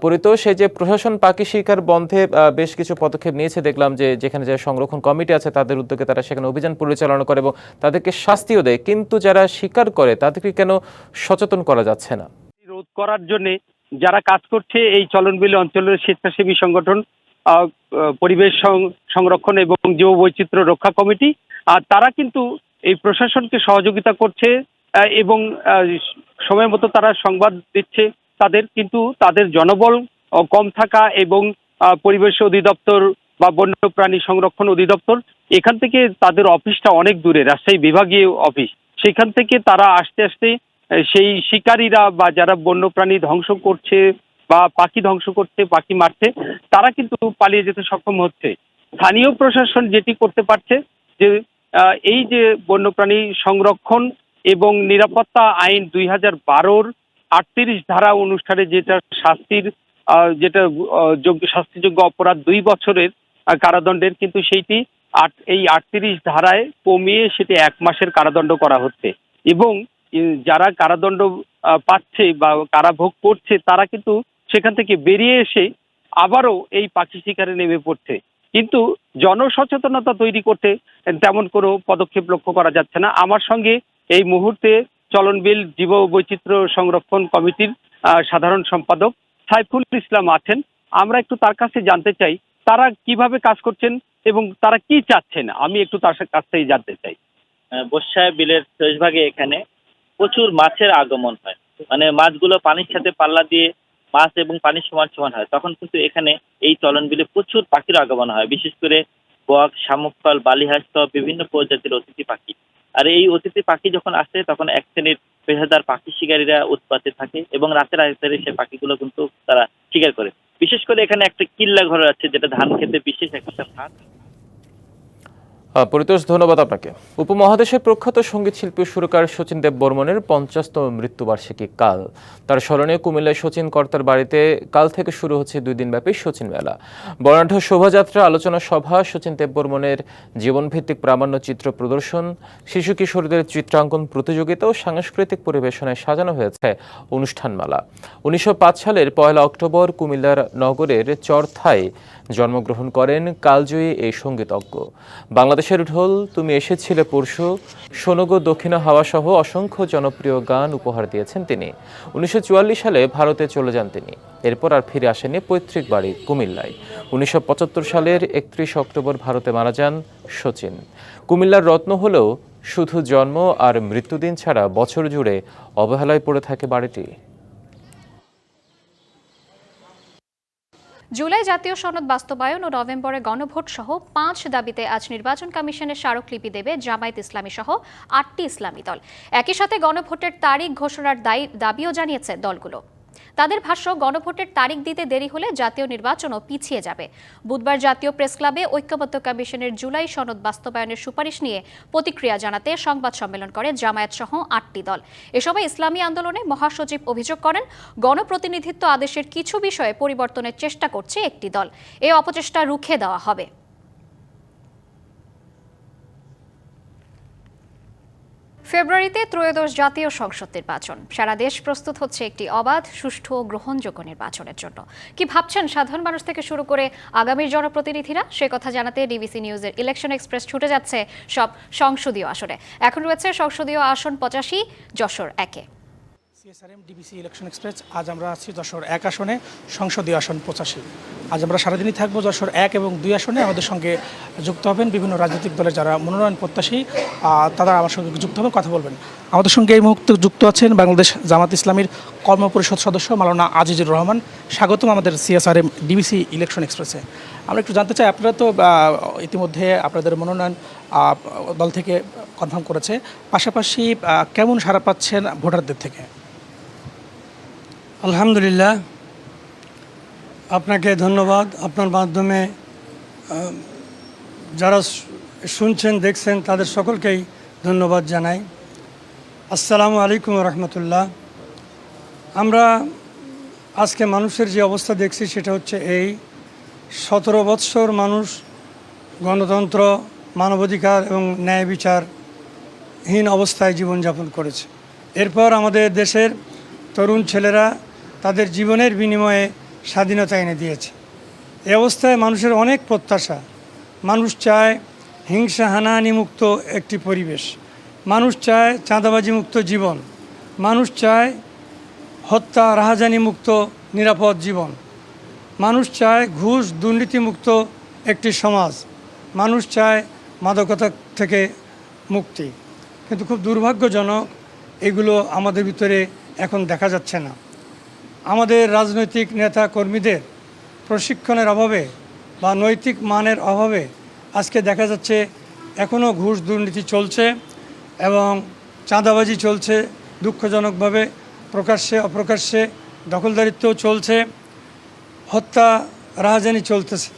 পরিতোষ, এই যে প্রশাসন পাখি শিকার বন্ধে বেশ কিছু পদক্ষেপ নিয়েছে দেখলাম, যে যেখানে যে সংরক্ষণ কমিটি আছে তাদের উদ্যোগে তারা সেখানে অভিযান পরিচালনা করে এবং তাদেরকে শাস্তিও দেয়, কিন্তু যারা শিকার করে তাদেরকে কেন সচেতন করা যাচ্ছে না? রোধ করার জন্য যারা কাজ করছে এই চলনবিল অঞ্চলের স্বেচ্ছাসেবী সংগঠন পরিবেশ সংরক্ষণ এবং জীববৈচিত্র্য রক্ষা কমিটি, আর তারা কিন্তু এই প্রশাসনকে সহযোগিতা করছে এবং সময় মতো তারা সংবাদ দিচ্ছে তাদের, কিন্তু তাদের জনবল কম থাকা এবং পরিবেশ অধিদপ্তর বা বন্যপ্রাণী সংরক্ষণ অধিদপ্তর এখান থেকে তাদের অফিসটা অনেক দূরে, রাজশাহী বিভাগীয় অফিস, সেখান থেকে তারা আস্তে আস্তে সেই শিকারীরা বা যারা বন্যপ্রাণী ধ্বংস করছে বা পাখি ধ্বংস করছে, পাখি মারছে, তারা কিন্তু পালিয়ে যেতে সক্ষম হচ্ছে। স্থানীয় প্রশাসন যেটি করতে পারছে যে এই যে বন্যপ্রাণী সংরক্ষণ এবং নিরাপত্তা আইন 2012-র 38 ধারা অনুসারে যেটা শাস্তির যেটা শাস্তিযোগ্য অপরাধ 2 বছরের কারাদণ্ডের, কিন্তু সেইটি এই 38 ধারায় কমিয়ে সেটি 1 মাসের কারাদণ্ড করা হচ্ছে এবং যারা কারাদণ্ড পাচ্ছে বা কারাভোগ করছে তারা কিন্তু সেখান থেকে বেরিয়ে এসে আবারও এই পাখি শিকারে নেমে পড়ছে, কিন্তু জনসচেতনতা তৈরি করতে তেমন কোনো পদক্ষেপ লক্ষ্য করা যাচ্ছে না। আমার সঙ্গে এই মুহূর্তে চলনবিল জীববৈচিত্র্য সংরক্ষণ কমিটির সাধারণ সম্পাদক সাইফুল ইসলাম আছেন। আমরা একটু তার কাছে জানতে চাই তারা কিভাবে কাজ করছেন এবং তারা কি চাচ্ছেন, আমি একটু তার কাছ থেকে জানতে চাই। বর্ষায় বিলের শেষ ভাগে এখানে প্রচুর মাছের আগমন হয়, মানে মাছগুলো পানির সাথে পাল্লা দিয়ে মাছ এবং পানির সমান সমান হয়, তখন কিন্তু এখানে এই চলন বিলে প্রচুর পাখির আগমন হয়, বিশেষ করে বক, শামুক ফল, বালিহাঁস সহ বিভিন্ন প্রজাতির অতিথি পাখি। আর এই অতিথি পাখি যখন আসে তখন এক শ্রেণীর পেশাদার পাখি শিকারীরা উৎপাতে থাকে এবং রাতের আগে সে পাখিগুলো কিন্তু তারা শিকার করে। বিশেষ করে এখানে একটা কিল্লা ঘর আছে যেটা ধান খেতে বিশেষ একটা ফাঁদ। পরিতোষ, ধন্যবাদ আপনাকে। উপমহাদেশের প্রখ্যাত সঙ্গীত শিল্পী সুরকার শচীন দেববর্মনের 50তম মৃত্যুবার্ষিকী কাল। তার স্মরণে কুমিল্লায় শচীন কর্তার বাড়িতে কাল থেকে শুরু হচ্ছে 2 দিনব্যাপী শচীন মেলা। বর্ণাঢ্য শোভাযাত্রা, আলোচনা সভা, শচীন দেববর্মনের জীবনভিত্তিক প্রামাণ্য চিত্র প্রদর্শন, শিশু কিশোরদের চিত্রাঙ্কন প্রতিযোগিতা ও সাংস্কৃতিক পরিবেশনায় সাজানো হয়েছে অনুষ্ঠানমালা। 1905 সালের 1 অক্টোবর কুমিল্লার নগরের চরথায় জন্মগ্রহণ করেন কালজয়ী এই সঙ্গীতজ্ঞ। বাংলাদেশের ঢোল, তুমি এসেছিলে পরশু, শোনগো দক্ষিণা হাওয়া সহ অসংখ্য জনপ্রিয় গান উপহার দিয়েছেন তিনি। 1944 সালে ভারতে চলে যান তিনি, এরপর আর ফিরে আসেননি পৈতৃক বাড়ি কুমিল্লায়। 1975 সালের 31 অক্টোবর ভারতে মারা যান শচীন। কুমিল্লার রত্ন হলেও শুধু জন্ম আর মৃত্যুদিন ছাড়া বছর জুড়ে অবহেলায় পড়ে থাকে বাড়িটি। জুলাই জাতীয় সনদ বাস্তবায়ন ও নভেম্বরে গণভোট সহ 5 দাবিতে আজ নির্বাচন কমিশনের স্মারকলিপি দেবে জামায়াত ইসলামী সহ 8টি ইসলামী দল। একই সাথে গণভোটের তারিখ ঘোষণার দাবিও জানিয়েছে দলগুলো। তাদের ভাষ্য, গণভোটের তারিখ দিতে দেরি হলে জাতীয় নির্বাচনও পিছিয়ে যাবে। বুধবার জাতীয় প্রেস ক্লাবে ঐক্যবদ্ধ কমিশনের জুলাই সনদ বাস্তবায়নের সুপারিশ নিয়ে প্রতিক্রিয়া জানাতে সংবাদ সম্মেলন করে জামায়াত সহ 8টি দল। এ সময় ইসলামী আন্দোলনে মহাসচিব অভিযোগ করেন, গণপ্রতিনিধিত্ব আদেশের কিছু বিষয়ে পরিবর্তনের চেষ্টা করছে একটি দল। এই অপচেষ্টা রুখে দেওয়া হবে। ফেব্রুয়ারিতে ত্রয়োদশ জাতীয় সংসদ নির্বাচন। সারা দেশ প্রস্তুত হচ্ছে একটি অবাধ, সুষ্ঠু ও গ্রহণযোগ্য নির্বাচনের জন্য। কি ভাবছেন সাধারণ মানুষ থেকে শুরু করে আগামীর জনপ্রতিনিধিরা? সে কথা জানাতে ডিবিসি নিউজের ইলেকশন এক্সপ্রেস ছুটে যাচ্ছে সব সংসদীয় আসনে। এখন রয়েছে সংসদীয় আসন 85, যশোর 1-এ। সিএসআরএম ডিবিসি ইলেকশন এক্সপ্রেস, আজ আমরা আছি যশোর 1 আসনে, সংসদীয় আসন 85। আজ আমরা সারাদিনই থাকবো যশোর 1 এবং 2 আসনে। আমাদের সঙ্গে যুক্ত হবেন বিভিন্ন রাজনৈতিক দলের যারা মনোনয়ন প্রত্যাশী, তারা আমার সঙ্গে যুক্ত হবেন, কথা বলবেন। আমাদের সঙ্গে এই মুহূর্তে যুক্ত আছেন বাংলাদেশ জামাত ইসলামীর কর্মপরিষদ সদস্য মাওলানা আজিজুর রহমান। স্বাগতম আমাদের সিএসআরএম ডিবিসি ইলেকশন এক্সপ্রেসে। আমরা একটু জানতে চাই, আপনারা তো ইতিমধ্যে আপনাদের মনোনয়ন দল থেকে কনফার্ম করেছে, পাশাপাশি কেমন সাড়া পাচ্ছেন ভোটারদের থেকে? আলহামদুলিল্লাহ, আপনাকে ধন্যবাদ। আপনার মাধ্যমে যারা শুনছেন, দেখছেন, তাদের সকলকেই ধন্যবাদ জানাই। আসসালামু আলাইকুম রহমতুল্লাহ। আমরা আজকে মানুষের যে অবস্থা দেখছি সেটা হচ্ছে এই 17 বৎসর মানুষ গণতন্ত্র, মানবাধিকার এবং ন্যায় বিচারহীন অবস্থায় জীবনযাপন করেছে। এরপর আমাদের দেশের তরুণ ছেলেরা তাদের জীবনের বিনিময়ে স্বাধীনতা এনে দিয়েছে। এই অবস্থায় মানুষের অনেক প্রত্যাশা। মানুষ চায় হিংসা হানাহানি মুক্ত একটি পরিবেশ, মানুষ চায় চাঁদাবাজি মুক্ত জীবন, মানুষ চায় হত্যা রাহাজানি মুক্ত নিরাপদ জীবন, মানুষ চায় ঘুষ দুর্নীতিমুক্ত একটি সমাজ, মানুষ চায় মাদকতা থেকে মুক্তি। কিন্তু খুব দুর্ভাগ্যজনক, এগুলো আমাদের ভিতরে এখন দেখা যাচ্ছে না। আমাদের রাজনৈতিক নেতা কর্মীদের প্রশিক্ষণের অভাবে বা নৈতিক মানের অভাবে আজকে দেখা যাচ্ছে এখনও ঘুষ দুর্নীতি চলছে এবং চাঁদাবাজি চলছে দুঃখজনকভাবে, প্রকাশ্যে অপ্রকাশ্যে দখলদারিত্বও চলছে, হত্যা রাহাজানি চলতেছে।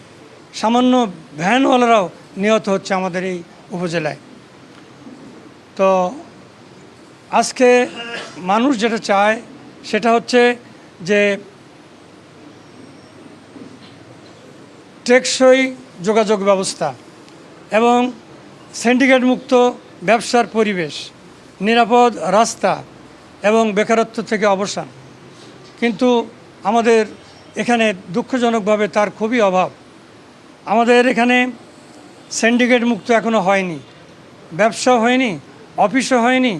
সামান্য ভ্যানওয়ালারাও নিহত হচ্ছে আমাদের এই উপজেলায়। তো আজকে মানুষ যেটা চায় সেটা হচ্ছে যে টেকসই যোগাযোগ ব্যবস্থা এবং সিন্ডিকেট মুক্ত ব্যবসার পরিবেশ, নিরাপদ রাস্তা এবং বেকারত্ব থেকে অবসান। কিন্তু আমাদের এখানে দুঃখজনকভাবে তার খুবই অভাব। আমাদের এখানে সিন্ডিকেট মুক্ত এখনও হয়নি, ব্যবসা হয়নি, অফিসও হয়নি,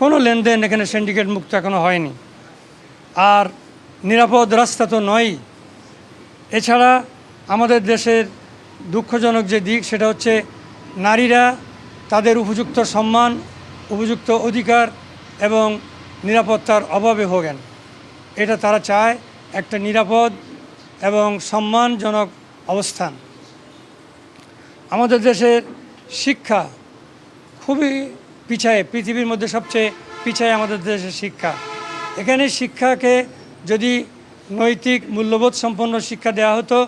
কোনো লেনদেন এখানে সিন্ডিকেট মুক্ত এখনও হয়নি। আর নিরাপদ রাস্তা তো নয়ই। এছাড়া আমাদের দেশের দুঃখজনক যে দিক সেটা হচ্ছে নারীরা তাদের উপযুক্ত সম্মান, উপযুক্ত অধিকার এবং নিরাপত্তার অভাবে ভোগেন। এটা তারা চায় একটা নিরাপদ এবং সম্মানজনক অবস্থান। আমাদের দেশের শিক্ষা খুবই পিছায়, পৃথিবীর মধ্যে সবচেয়ে পিছায় আমাদের দেশের শিক্ষা। এখানে শিক্ষাকে যদি নৈতিক মূল্যবোধ সম্পন্ন শিক্ষা দেওয়া হতো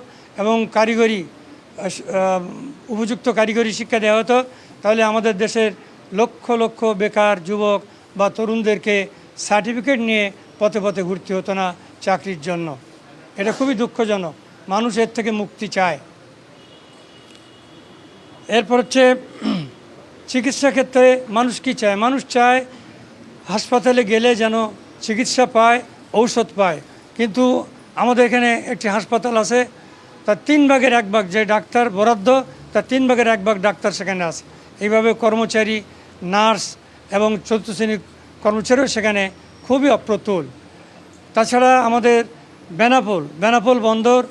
এবং কারিগরি উপযুক্ত কারিগরি শিক্ষা দেওয়া হতো, তাহলে আমাদের দেশের লক্ষ লক্ষ বেকার যুবক বা তরুণদেরকে সার্টিফিকেট নিয়ে পথে পথে ঘুরতে হতো না চাকরির জন্য। এটা খুবই দুঃখজনক। মানুষ এর থেকে মুক্তি চায়। এরপর হচ্ছে চিকিৎসা ক্ষেত্রে মানুষ কি চায়? মানুষ চায় হাসপাতালে গেলে যেন চিকিৎসা পায়, ঔষধ পায়। কিন্তু আমাদের এখানে একটি হাসপাতাল আছে, তার 3 ভাগের 1 ভাগ যে ডাক্তার বরাদ্দ, তার 3 ভাগের 1 ভাগ ডাক্তার সেখানে আছে। এইভাবে কর্মচারী, নার্স এবং 4র্থ শ্রেণীর কর্মচারীও সেখানে খুবই অপ্রতুল। তাছাড়া আমাদের বেনাপোল বন্দর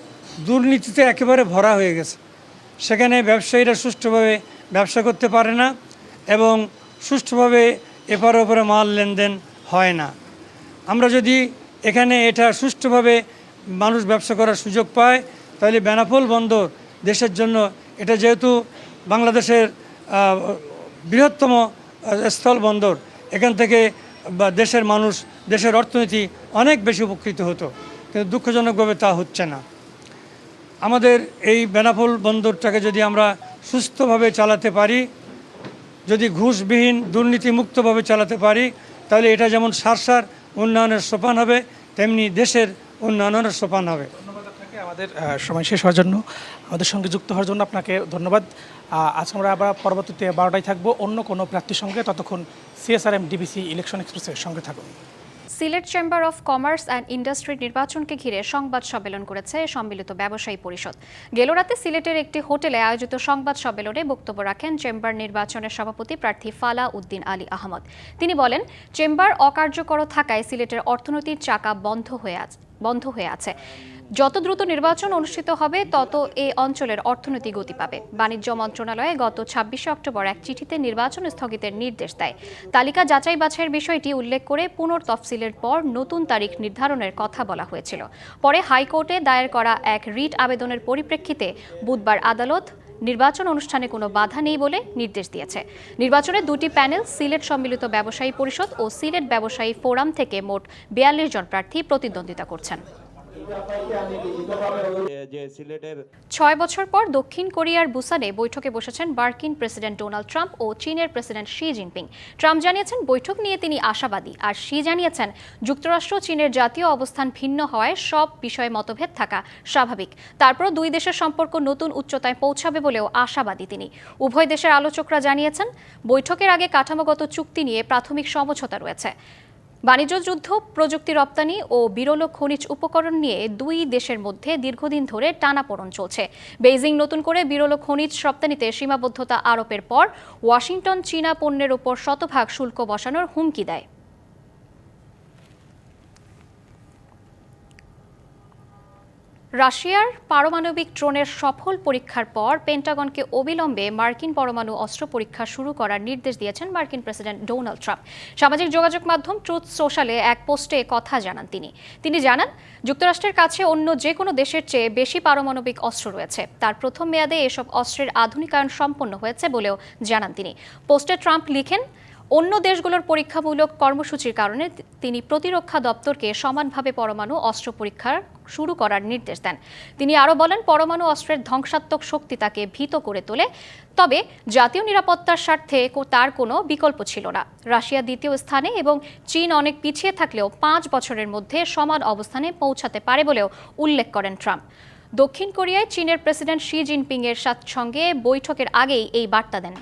দুর্নীতিতে একেবারে ভরা হয়ে গেছে। সেখানে ব্যবসায়ীরা সুষ্ঠুভাবে ব্যবসা করতে পারে না এবং সুষ্ঠুভাবে এপার ওপরে মাল লেনদেন হয় না। আমরা যদি এখানে এটা সুষ্ঠুভাবে মানুষ ব্যবসা করার সুযোগ পায়, তাহলে বেনাপোল বন্দর দেশের জন্য, এটা যেহেতু বাংলাদেশের বৃহত্তম স্থল বন্দর, এখান থেকে দেশের মানুষ, দেশের অর্থনীতি অনেক বেশি উপকৃত হতো, কিন্তু দুঃখজনকভাবে তা হচ্ছে না। আমাদের এই বেনাপোল বন্দরটাকে যদি আমরা সুস্থভাবে চালাতে পারি, যদি ঘুষবিহীন দুর্নীতিমুক্তভাবে চালাতে পারি, তাহলে এটা যেমন সারসার উন্নয়নের সোপান হবে, তেমনি দেশের উন্নয়নের সোপান হবে। ধন্যবাদ আপনাকে আমাদের সময় শেষ হওয়ার জন্য, আমাদের সঙ্গে যুক্ত হওয়ার জন্য আপনাকে ধন্যবাদ। আজ আমরা আবার পরবর্তীতে 12টায় থাকবো অন্য কোনো প্রার্থীর সঙ্গে। ততক্ষণ CSRM ডিবিসি ইলেকশন এক্সপ্রেসের সঙ্গে থাকুন। Sylhet chamber of commerce and industry নির্বাচনকে ঘিরে সংবাদ সম্মেলন করেছে সম্মিলিত ব্যবসায়ী পরিষদ। গেল রাতে সিলেটের একটি হোটেলে আয়োজিত সংবাদ সম্মেলনে বক্তব্য রাখেন চেম্বার নির্বাচনের সভাপতি প্রার্থী ফালা উদ্দিন আলী আহমদ। তিনি বলেন, চেম্বার অকার্যকর থাকায় সিলেটের অর্থনীতির চাকা বন্ধ হয়ে আছে। যত দ্রুত নির্বাচন অনুষ্ঠিত হবে তত এ অঞ্চলের অর্থনীতি গতি পাবে। বাণিজ্য মন্ত্রণালয়ে গত 26 অক্টোবর এক চিঠিতে নির্বাচন স্থগিতের নির্দেশ দেয়। তালিকা যাচাই বাছাইয়ের বিষয়টি উল্লেখ করে পুনর্তফসিলের পর নতুন তারিখ নির্ধারণের কথা বলা হয়েছিল। পরে হাইকোর্টে দায়ের করা এক রিট আবেদনের পরিপ্রেক্ষিতে বুধবার আদালত নির্বাচন অনুষ্ঠানে কোনো বাধা নেই বলে নির্দেশ দিয়েছে। নির্বাচনে দুটি প্যানেল, সিলেট সম্মিলিত ব্যবসায়ী পরিষদ ও সিলেট ব্যবসায়ী ফোরাম থেকে মোট 42 জন প্রার্থী প্রতিদ্বন্দ্বিতা করছেন। 6 বছর পর দক্ষিণ কোরিয়ার বুসানে বৈঠকে বসেছেন মার্কিন প্রেসিডেন্ট ডোনাল্ড ট্রাম্প ও চীনের প্রেসিডেন্ট শি জিনপিং। ট্রাম্প জানিয়েছেন বৈঠক নিয়ে তিনি আশাবাদী, আর শি জানিয়েছেন যুক্তরাষ্ট্র চীনের জাতীয় অবস্থান ভিন্ন হওয়ায় সব বিষয়ে মতভেদ থাকা স্বাভাবিক। তারপর দুই দেশের সম্পর্ক নতুন উচ্চতায় পৌঁছাবে বলেও আশাবাদী তিনি। উভয় দেশের আলোচকরা জানিয়েছেন বৈঠকের আগে কাঠামোগত চুক্তি নিয়ে প্রাথমিক সমঝোতা রয়েছে। বাণিজ্য যুদ্ধ, প্রযুক্তি রপ্তানি ও বিরল খনিজ উপকরণ নিয়ে দুই দেশের মধ্যে দীর্ঘদিন ধরে টানাপোড়েন চলছে। বেইজিং নতুন করে বিরল খনিজ রপ্তানিতে সীমাবদ্ধতা আরোপের পর ওয়াশিংটন চীনা পণ্যের উপর শতভাগ শুল্ক বসানোর হুমকি দেয়। রাশিয়ার পারমাণবিক ড্রোনের সফল পরীক্ষার পর পেন্টাগনকে অবিলম্বে মার্কিন পরমাণু অস্ত্র পরীক্ষা শুরু করার নির্দেশ দিয়েছেন মার্কিন প্রেসিডেন্ট ডোনাল্ড ট্রাম্প। সামাজিক যোগাযোগ মাধ্যম ট্রুথ সোশ্যালে এক পোস্টে কথা জানান তিনি জানান, যুক্তরাষ্ট্রের কাছে অন্য যে কোনো দেশের চেয়ে বেশি পারমাণবিক অস্ত্র রয়েছে। তার প্রথম মেয়াদে এসব অস্ত্রের আধুনিকায়ন সম্পন্ন হয়েছে বলেও জানান তিনি। পোস্টে ট্রাম্প লিখেন, অন্য দেশগুলোর পরীক্ষামূলক কর্মসূচির কারণে তিনি প্রতিরক্ষা দপ্তরকে সমানভাবে পরমাণু অস্ত্র পরীক্ষা শুরু করার নির্দেশ দেন। তিনি আরও বলেন, পরমাণু অস্ত্রের ধ্বংসাত্মক শক্তি তাকে ভীত করে তোলে, তবে জাতীয় নিরাপত্তার স্বার্থে তার কোনো বিকল্প ছিল না। রাশিয়া দ্বিতীয় স্থানে এবং চীন অনেক পিছিয়ে থাকলেও 5 বছরের মধ্যে সমান অবস্থানে পৌঁছাতে পারে বলেও উল্লেখ করেন ট্রাম্প। দক্ষিণ কোরিয়ায় চীনের প্রেসিডেন্ট শি জিনপিং এর সঙ্গে বৈঠকের আগেই এই বার্তা দেন।